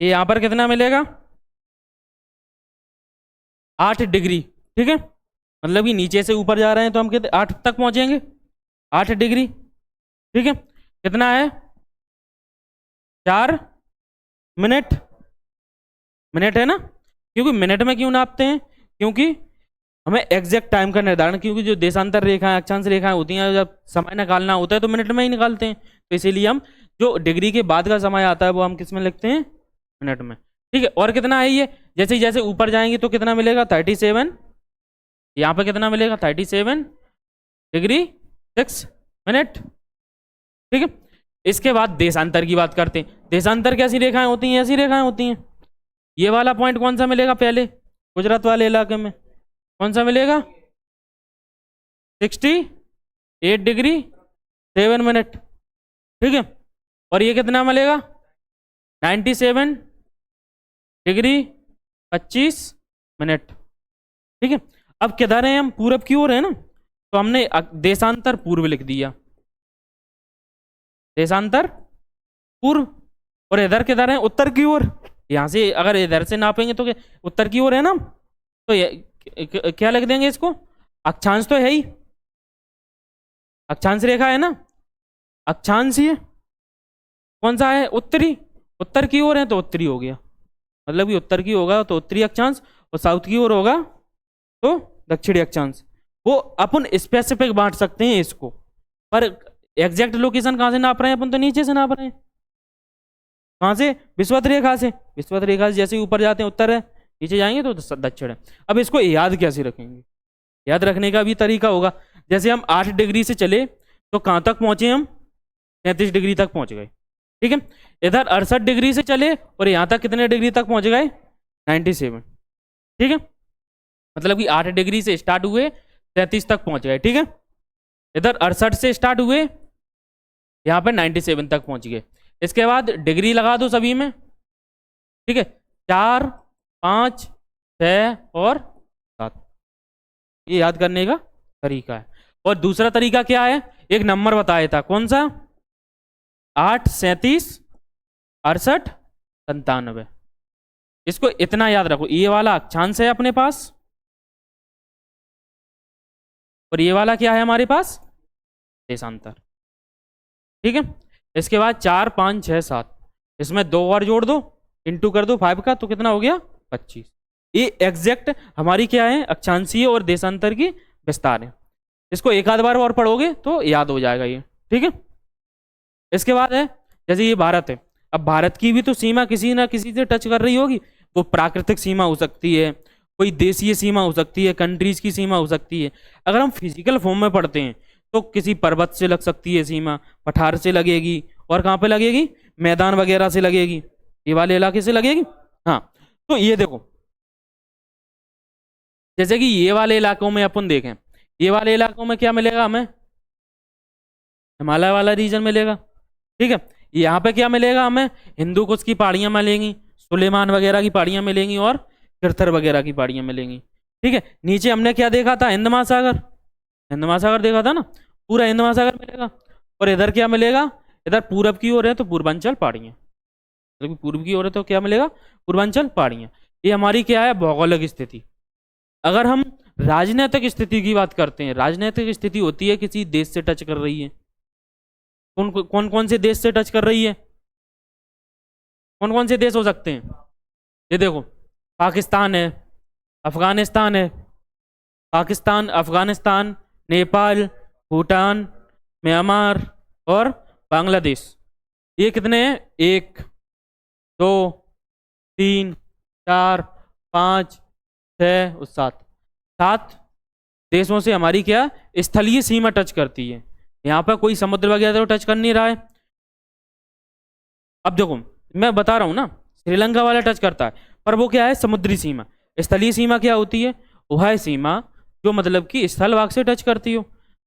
Speaker 1: ये यहां पर कितना मिलेगा? 8 डिग्री, ठीक है। मतलब कि नीचे से ऊपर जा रहे हैं तो हम कितने 8 तक पहुंचेंगे? 8 डिग्री, ठीक है। कितना है? 4 मिनट। मिनट है ना, क्योंकि मिनट में क्यों नापते हैं? क्योंकि हमें एग्जैक्ट टाइम का निर्धारण, क्योंकि जो देशांतर रेखाएं, अक्षांश रेखाएं होती हैं, जब समय निकालना होता है तो मिनट में ही निकालते हैं, तो इसीलिए हम जो डिग्री के बाद का समय आता है वो हम किस में लिखते हैं? मिनट में, ठीक है। और कितना है ये? जैसे जैसे ऊपर जाएंगे तो कितना मिलेगा? 37। यहाँ पे कितना मिलेगा? 37 डिग्री 6 मिनट, ठीक है। इसके बाद देशांतर की बात करते हैं। देशांतर कैसी रेखाएं होती हैं? ऐसी रेखाएं होती हैं। ये वाला पॉइंट कौन सा मिलेगा? पहले गुजरात वाले इलाके में कौन सा मिलेगा? 68 डिग्री 7 मिनट, ठीक है। और ये कितना मिलेगा? 97 डिग्री 25 मिनट। ठीक है, अब किधर है हम, पूरब की ओर है ना, तो हमने देशांतर पूर्व लिख दिया, देशांतर पूर्व। और इधर किधर है, उत्तर की ओर। यहां से अगर इधर से नापेंगे तो उत्तर की ओर है ना, तो क्या लिख देंगे इसको, अक्षांश तो है ही, अक्षांश रेखा है ना, अक्षांश ये कौन सा है, उत्तरी, उत्तर की ओर है तो उत्तरी हो गया, मतलब कि उत्तर की होगा तो उत्तरी अक्षांश, और साउथ की ओर होगा तो दक्षिणी अक्षांश। वो अपन स्पेसिफिक बांट सकते हैं इसको, पर एग्जैक्ट लोकेशन कहाँ से नाप रहे हैं अपन, तो नीचे से नाप रहे हैं, कहाँ से, विषुवत रेखा से। विषुवत रेखा से जैसे ऊपर जाते हैं उत्तर है, नीचे जाएंगे तो दक्षिण है। अब इसको याद कैसे रखेंगे, याद रखने का भी तरीका होगा। जैसे हम 8 डिग्री से चले तो कहाँ तक पहुंचे हम, 33 डिग्री तक पहुंच गए। ठीक है, इधर 68 डिग्री से चले और यहाँ तक कितने डिग्री तक पहुंच गए, 97। ठीक है, मतलब कि 8 डिग्री से स्टार्ट हुए 33 तक पहुंच गए। ठीक है, इधर 68 से स्टार्ट हुए, यहाँ पे 97 तक पहुंच गए। इसके बाद डिग्री लगा दो सभी में। ठीक है, 4, 5, 6 और 7, ये याद करने का तरीका है। और दूसरा तरीका क्या है, एक नंबर बताया था, कौन सा, 8, 37, 68, 97। इसको इतना याद रखो, ये वाला अक्षांश है अपने पास, और ये वाला क्या है हमारे पास, देशांतर। ठीक है, इसके बाद 4, 5, 6, 7, इसमें 2 और जोड़ दो, इंटू कर दो 5 का, तो कितना हो गया, 25। ये एग्जैक्ट हमारी क्या है, अक्षांशीय और देशांतर की विस्तार है। इसको एक आध बार और पढ़ोगे तो याद हो जाएगा ये। ठीक है, इसके बाद है, जैसे ये भारत है, अब भारत की भी तो सीमा किसी ना किसी से टच कर रही होगी। वो प्राकृतिक सीमा हो सकती है, कोई देशीय सीमा हो सकती है, कंट्रीज की सीमा हो सकती है। अगर हम फिजिकल फॉर्म में पढ़ते हैं तो किसी पर्वत से लग सकती है सीमा, पठार से लगेगी, और कहाँ पे लगेगी, मैदान वगैरह से लगेगी, ये वाले इलाके से लगेगी। हाँ, तो ये देखो, जैसे कि ये वाले इलाकों में अपन देखें, ये वाले इलाकों में क्या मिलेगा हमें, हिमालय वाला रीजन मिलेगा। ठीक है, यहाँ पे क्या मिलेगा हमें, हिंदू कुश की पहाड़ियां मिलेंगी, सुलेमान वगैरह की पहाड़ियां मिलेंगी, और किरथर वगैरह की पहाड़ियां मिलेंगी। ठीक है, नीचे हमने क्या देखा था, हिंद महासागर, हिंद महासागर देखा था ना, पूरा हिंद महासागर मिलेगा। और इधर क्या मिलेगा, इधर पूरब की ओर है तो पूर्वांचल पहाड़ियां, मतलब पूर्व की ओर है तो क्या मिलेगा, पूर्वांचल पहाड़ियां। ये हमारी क्या है, भौगोलिक स्थिति। अगर हम राजनीतिक स्थिति की बात करते हैं, राजनीतिक स्थिति होती है किसी देश से टच कर रही है, कौन कौन से देश से टच कर रही है, कौन कौन से देश हो सकते हैं, ये देखो, पाकिस्तान है, अफगानिस्तान है, पाकिस्तान, अफगानिस्तान, नेपाल, भूटान, म्यांमार और बांग्लादेश। ये कितने हैं, 1, 2, 3, 4, 5, 6 और 7, 7 देशों से हमारी क्या स्थलीय सीमा टच करती है। यहाँ पर कोई समुद्र वगैरह तो टच कर नहीं रहा है। अब देखो, मैं बता रहा हूँ ना, श्रीलंका वाला टच करता है, पर वो क्या है, समुद्री सीमा। स्थलीय सीमा क्या होती है, वह सीमा जो मतलब कि स्थल भाग से टच करती हो,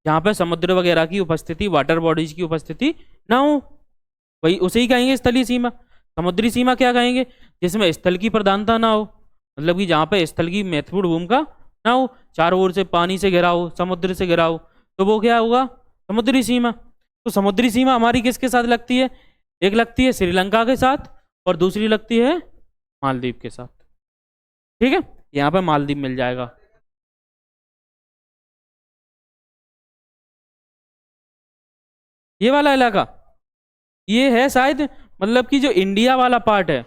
Speaker 1: जहाँ पे समुद्र वगैरह की उपस्थिति, वाटर बॉडीज की उपस्थिति ना हो, वही उसे ही कहेंगे स्थलीय सीमा। समुद्री सीमा क्या कहेंगे, जिसमें स्थल की प्रधानता ना हो, मतलब कि जहाँ पे स्थल की महत्वपूर्ण भूमिका ना हो, चारों ओर से पानी से घिरा हो, समुद्र से घिरा हो, तो वो क्या होगा, समुद्री सीमा। तो समुद्री सीमा हमारी किसके साथ लगती है, एक लगती है श्रीलंका के साथ, और दूसरी लगती है मालदीव के साथ। ठीक है, यहाँ पे मालदीव मिल जाएगा। ये वाला इलाका, ये है शायद, मतलब कि जो इंडिया वाला पार्ट है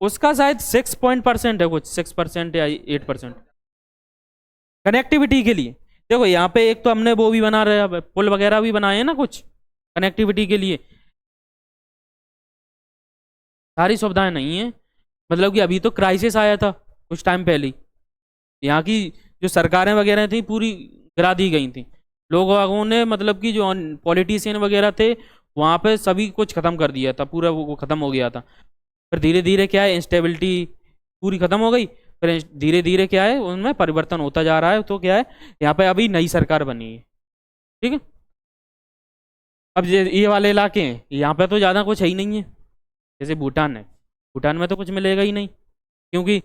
Speaker 1: उसका शायद 6% है, कुछ 6% या 8% कनेक्टिविटी के लिए। देखो यहाँ पे एक तो हमने वो भी बना रहे हैं, पुल वगैरह भी बनाए हैं ना कुछ कनेक्टिविटी के लिए, सारी सुविधाएं नहीं है। मतलब कि अभी तो क्राइसिस आया था कुछ टाइम पहले ही, यहाँ की जो सरकारें वगैरह थी पूरी गिरा दी गई थी, लोगों ने मतलब कि जो पॉलिटिशियन वगैरह थे वहाँ पे सभी कुछ खत्म कर दिया था, पूरा वो खत्म हो गया था। फिर धीरे धीरे क्या है, इंस्टेबिलिटी पूरी खत्म हो गई, फिर धीरे धीरे क्या है उनमें परिवर्तन होता जा रहा है। तो क्या है, यहाँ पे अभी नई सरकार बनी है। ठीक है, अब ये वाले इलाके हैं, यहाँ पे तो ज़्यादा कुछ है ही नहीं है। जैसे भूटान है, भूटान में तो कुछ मिलेगा ही नहीं। क्योंकि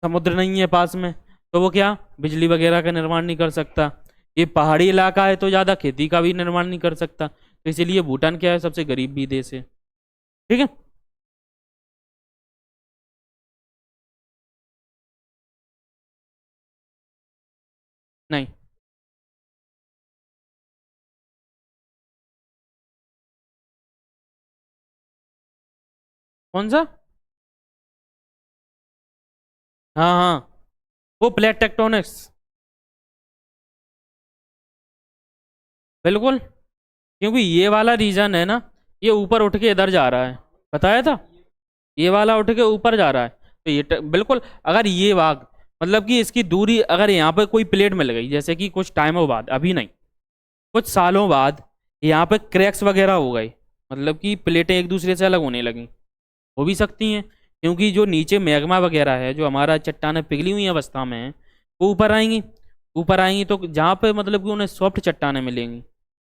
Speaker 1: समुद्र नहीं है पास में, तो वो क्या बिजली वगैरह का निर्माण नहीं कर सकता। ये पहाड़ी इलाका है तो ज़्यादा खेती का भी निर्माण नहीं कर सकता, तो इसीलिए भूटान क्या है, सबसे गरीब भी देश है। ठीक है। नहीं। कौन सा? हाँ हाँ, वो प्लेट टेक्टोनिक्स। बिल्कुल, क्योंकि ये वाला रीजन है ना, ये ऊपर उठ के इधर जा रहा है, बताया था, ये वाला उठ के ऊपर जा रहा है। तो ये बिल्कुल, अगर ये वाग मतलब कि इसकी दूरी अगर यहाँ पे कोई प्लेट मिल गई, जैसे कि कुछ टाइमों बाद, अभी नहीं, कुछ सालों बाद यहाँ पे क्रैक्स वगैरह हो गए, मतलब कि प्लेटें एक दूसरे से अलग होने लगी, हो भी सकती हैं, क्योंकि जो नीचे मैग्मा वगैरह है, जो हमारा चट्टानें पिघली हुई अवस्था में है, वो ऊपर आएंगी। ऊपर आएंगी तो जहाँ पे मतलब कि उन्हें सॉफ्ट चट्टानें मिलेंगी,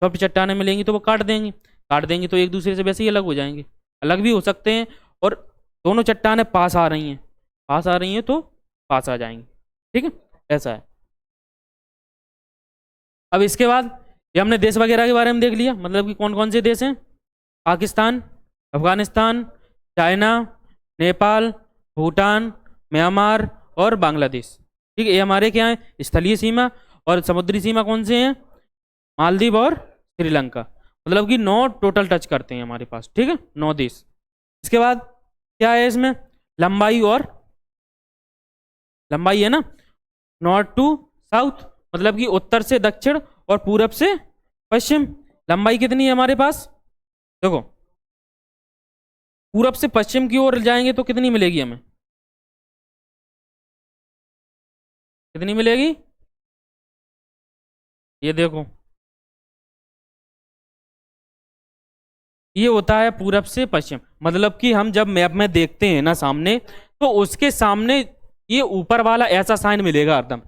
Speaker 1: सॉफ्ट चट्टानें मिलेंगी तो वो काट देंगी, काट देंगी तो एक दूसरे से वैसे ही अलग हो जाएंगे, अलग भी हो सकते हैं। और दोनों चट्टानें पास आ रही हैं, पास आ रही हैं तो पास आ जाएंगी। ठीक है, ऐसा है। अब इसके बाद ये हमने देश वगैरह के बारे में देख लिया, मतलब कि कौन कौन से देश हैं। पाकिस्तान, अफगानिस्तान, चाइना, नेपाल, भूटान, म्यांमार और बांग्लादेश। ठीक है, ये हमारे क्या है, स्थलीय सीमा। और समुद्री सीमा कौन से हैं, मालदीव और श्रीलंका। मतलब कि 9 टोटल टच करते हैं हमारे पास। ठीक है, 9 देश। इसके बाद क्या है इसमें, लंबाई, और लंबाई है ना, नॉर्थ टू साउथ, मतलब कि उत्तर से दक्षिण और पूरब से पश्चिम। लंबाई कितनी है हमारे पास, देखो, पूरब से पश्चिम की ओर जाएंगे तो कितनी मिलेगी हमें, कितनी मिलेगी, ये देखो, ये होता है पूरब से पश्चिम। मतलब कि हम जब मैप में देखते हैं ना सामने, तो उसके सामने ये ऊपर वाला ऐसा साइन मिलेगा हरदम,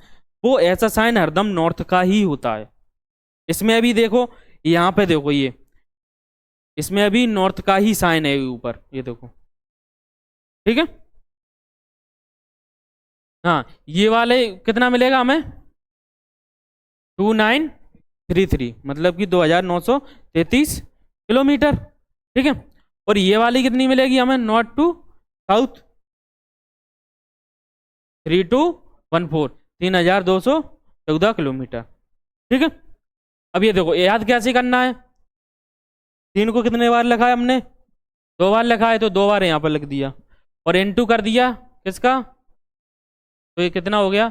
Speaker 1: वो ऐसा साइन हरदम नॉर्थ का ही होता है। इसमें अभी देखो, यहाँ पे देखो, ये इसमें अभी नॉर्थ का ही साइन है ऊपर, ये देखो। ठीक है, हाँ, ये वाले कितना मिलेगा हमें, 2933, मतलब कि 2933 किलोमीटर। ठीक है, और ये वाली कितनी मिलेगी हमें, नॉर्थ टू साउथ, 3214, 3214 किलोमीटर। ठीक है, अब ये देखो, याद कैसे करना है, 3 को कितने बार लिखा है हमने, 2 बार लिखा है, तो 2 बार यहाँ पर लिख दिया, और N2 कर दिया किसका, तो ये कितना हो गया,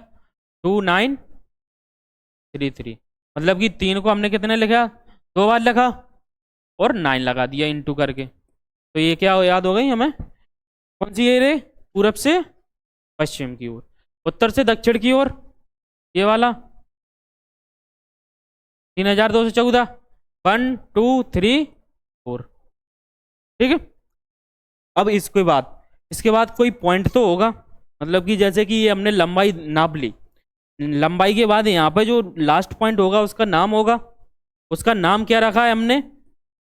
Speaker 1: 2933। मतलब कि 3 को हमने कितने लिखा, 2 बार लिखा, और 9 लगा दिया इंटू करके। तो ये क्या याद हो गई हमें, कौन सी है रे, पूरब से पश्चिम की ओर, उत्तर से दक्षिण की ओर, ये वाला 3214, 1234। ठीक है, अब इसके बाद कोई पॉइंट तो होगा, मतलब कि जैसे कि ये हमने लंबाई नाप ली, लंबाई के बाद यहाँ पे जो लास्ट पॉइंट होगा उसका नाम होगा, उसका नाम क्या रखा है हमने,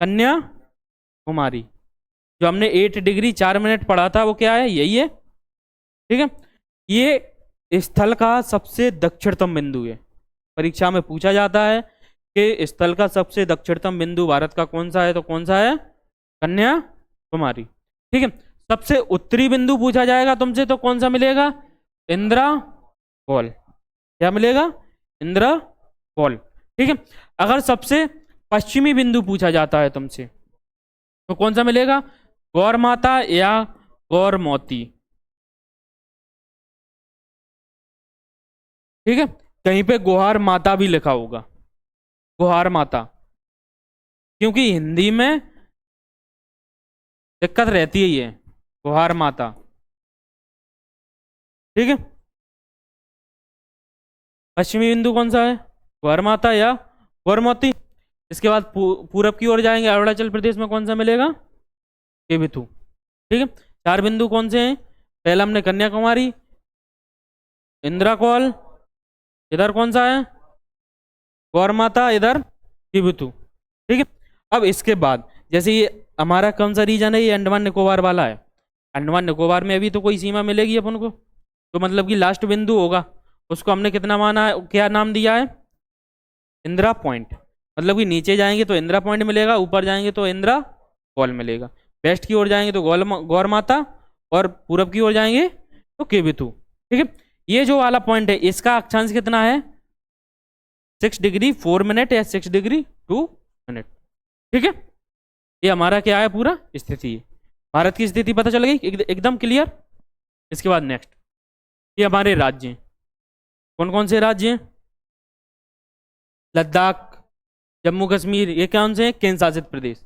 Speaker 1: कन्याकुमारी। जो हमने 8 डिग्री 4 मिनट पढ़ा था वो क्या है, यही है। ठीक है, ये स्थल का सबसे दक्षिणतम बिंदु है, परीक्षा में पूछा जाता है कि स्थल का सबसे दक्षिणतम बिंदु भारत का कौन सा है, तो कौन सा है, कन्याकुमारी। ठीक है, सबसे उत्तरी बिंदु पूछा जाएगा तुमसे तो कौन सा मिलेगा, इंदिरा कॉल। क्या मिलेगा, इंदिरा कॉल। ठीक है, अगर सबसे पश्चिमी बिंदु पूछा जाता है तुमसे तो कौन सा मिलेगा, गौर माता या गौर मोती। ठीक है, कहीं पे गुहार माता भी लिखा होगा, गुहार माता, क्योंकि हिंदी में दिक्कत रहती है ये, गुहार माता। ठीक है, पश्चिमी बिंदु कौन सा है, गुहार माता या गौरमोती। इसके बाद पूरब की ओर जाएंगे, अरुणाचल प्रदेश में कौन सा मिलेगा, केबिथु। ठीक है, 4 बिंदु कौन से हैं, पहला हमने कन्याकुमारी, इंदिरा कॉल, इधर कौन सा है, गौर माता, इधर किबिथु। ठीक है, अब इसके बाद जैसे ये हमारा कौन सा रीजन है, ये अंडमान निकोबार वाला है। अंडमान निकोबार में अभी तो कोई सीमा मिलेगी अपन को, तो मतलब कि लास्ट बिंदु होगा, उसको हमने कितना माना है, क्या नाम दिया है, इंदिरा पॉइंट। मतलब कि नीचे जाएंगे तो इंदिरा पॉइंट मिलेगा, ऊपर जाएंगे तो इंदिरा कॉल मिलेगा, वेस्ट की ओर जाएंगे तो गौर माता, और पूरब की ओर जाएंगे तो केबितु। ठीक है, ये जो वाला पॉइंट है इसका अक्षांश कितना है, 6 डिग्री 4 मिनट या 6 डिग्री 2 मिनट। ठीक है, ये हमारा क्या है, पूरा स्थिति है, भारत की स्थिति पता चल गई एकदम क्लियर। इसके बाद नेक्स्ट, ये हमारे राज्य हैं, कौन कौन से राज्य हैं, लद्दाख, जम्मू कश्मीर, ये कौन से हैं, केंद्र शासित प्रदेश।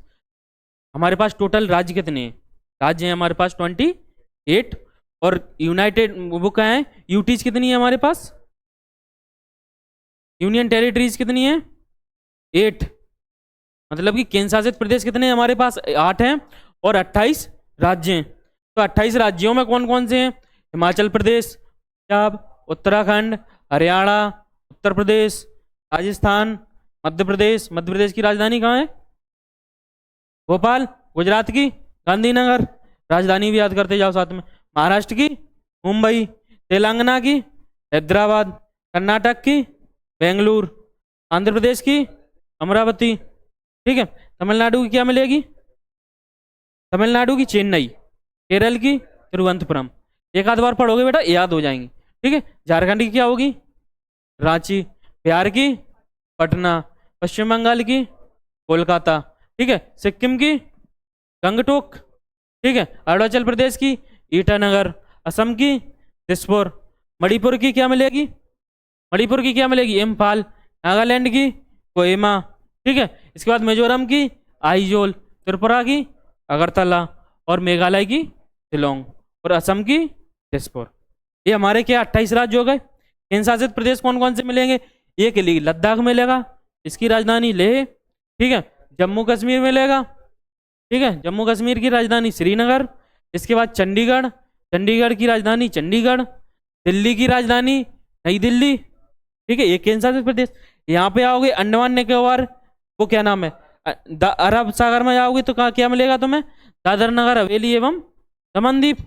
Speaker 1: हमारे पास टोटल राज्य कितने हैं, राज्य हैं हमारे पास 28, और यूनाइटेड वो क्या है, यूटीज कितनी है हमारे पास, यूनियन टेरिटरीज कितनी है, 8। मतलब कि केंद्र शासित प्रदेश कितने हैं हमारे पास, 8 हैं, और 28 राज्य हैं। तो 28 राज्यों में कौन कौन से हैं, हिमाचल प्रदेश, पंजाब, उत्तराखंड, हरियाणा, उत्तर प्रदेश, राजस्थान, मध्य प्रदेश। मध्य प्रदेश की राजधानी कहाँ है, भोपाल। गुजरात की गांधीनगर, राजधानी भी याद करते जाओ साथ में। महाराष्ट्र की मुंबई, तेलंगाना की हैदराबाद, कर्नाटक की बेंगलुरु, आंध्र प्रदेश की अमरावती। ठीक है, तमिलनाडु की क्या मिलेगी, तमिलनाडु की चेन्नई, केरल की तिरुवनंतपुरम। एक आध बार पढ़ोगे बेटा याद हो जाएंगी। ठीक है, झारखंड की क्या होगी, रांची, बिहार की पटना, पश्चिम बंगाल की कोलकाता। ठीक है, सिक्किम की गंगटोक। ठीक है, अरुणाचल प्रदेश की ईटानगर, असम की दिसपुर, मणिपुर की क्या मिलेगी, मणिपुर की क्या मिलेगी, इम्फाल, नागालैंड की कोहिमा। ठीक है, इसके बाद मिजोरम की आइजोल, त्रिपुरा की अगरतला, और मेघालय की शिलोंग, और असम की दिसपुर। ये हमारे क्या 28 राज्य हो गए। केंद्र शासित प्रदेश कौन कौन से मिलेंगे, एक लद्दाख मिलेगा, इसकी राजधानी लेह। ठीक है, जम्मू कश्मीर मिलेगा। ठीक है, जम्मू कश्मीर की राजधानी श्रीनगर। इसके बाद चंडीगढ़, चंडीगढ़ की राजधानी चंडीगढ़। दिल्ली की राजधानी नई दिल्ली। ठीक है, ये केंद्र शासित प्रदेश। यहाँ पे आओगे अंडमान निकोबार, वो क्या नाम है, अरब सागर में जाओगे तो क्या मिलेगा तुम्हें, दादर नगर हवेली एवं दमन द्वीप।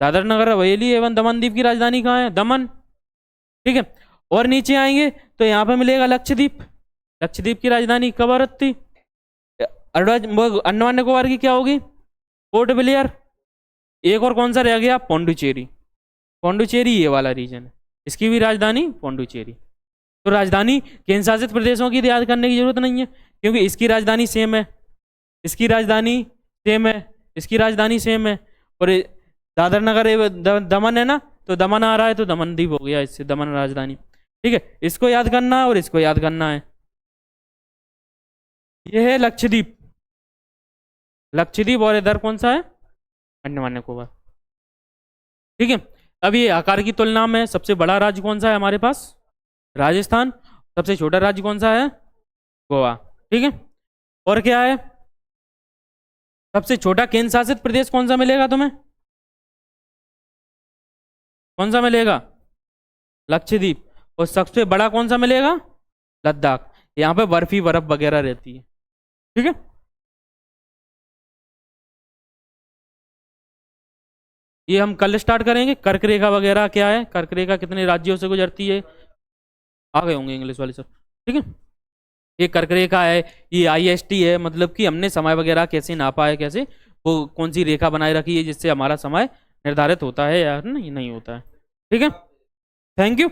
Speaker 1: दादर नगर हवेली एवं दमन द्वीप की राजधानी कहाँ है, दमन। ठीक है, और नीचे आएंगे तो यहाँ पे मिलेगा लक्षद्वीप, लक्षद्वीप की राजधानी कवरत्ती। अंडमान निकोबार की क्या होगी, पोर्ट ब्लेयर। एक और कौन सा रह गया, पौंडुचेरी। पौंडुचेरी ये वाला रीजन है, इसकी भी राजधानी पौंडुचेरी। तो राजधानी केंद्र शासित प्रदेशों की याद करने की जरूरत नहीं है, क्योंकि इसकी राजधानी सेम है, इसकी राजधानी सेम है, इसकी राजधानी सेम है। और दादर नगर दमन है ना, तो दमन आ रहा है तो दमन द्वीप हो गया, इससे दमन राजधानी। ठीक है, इसको याद करना है और इसको याद करना है। यह है लक्षद्वीप, लक्षद्वीप, और इधर कौन सा है, अंडमान निकोबार। ठीक है, अब ये आकार की तुलना में सबसे बड़ा राज्य कौन सा है हमारे पास, राजस्थान। सबसे छोटा राज्य कौन सा है, गोवा। ठीक है, और क्या है, सबसे छोटा केंद्र शासित प्रदेश कौन सा मिलेगा तुम्हें, कौन सा मिलेगा, लक्षद्वीप। और सबसे बड़ा कौन सा मिलेगा, लद्दाख। यहाँ पे बर्फी बर्फ वगैरह रहती है। ठीक है, ये हम कल स्टार्ट करेंगे। कर्क रेखा वगैरह क्या है, कर्क रेखा कितने राज्यों से गुजरती है, आ गए होंगे इंग्लिश वाले सर। ठीक है, ये कर्क रेखा है, ये IST है, मतलब कि हमने समय वगैरह कैसे नापा है, कैसे वो कौन सी रेखा बनाए रखी है जिससे हमारा समय निर्धारित होता है या नहीं होता है। ठीक है, थैंक यू।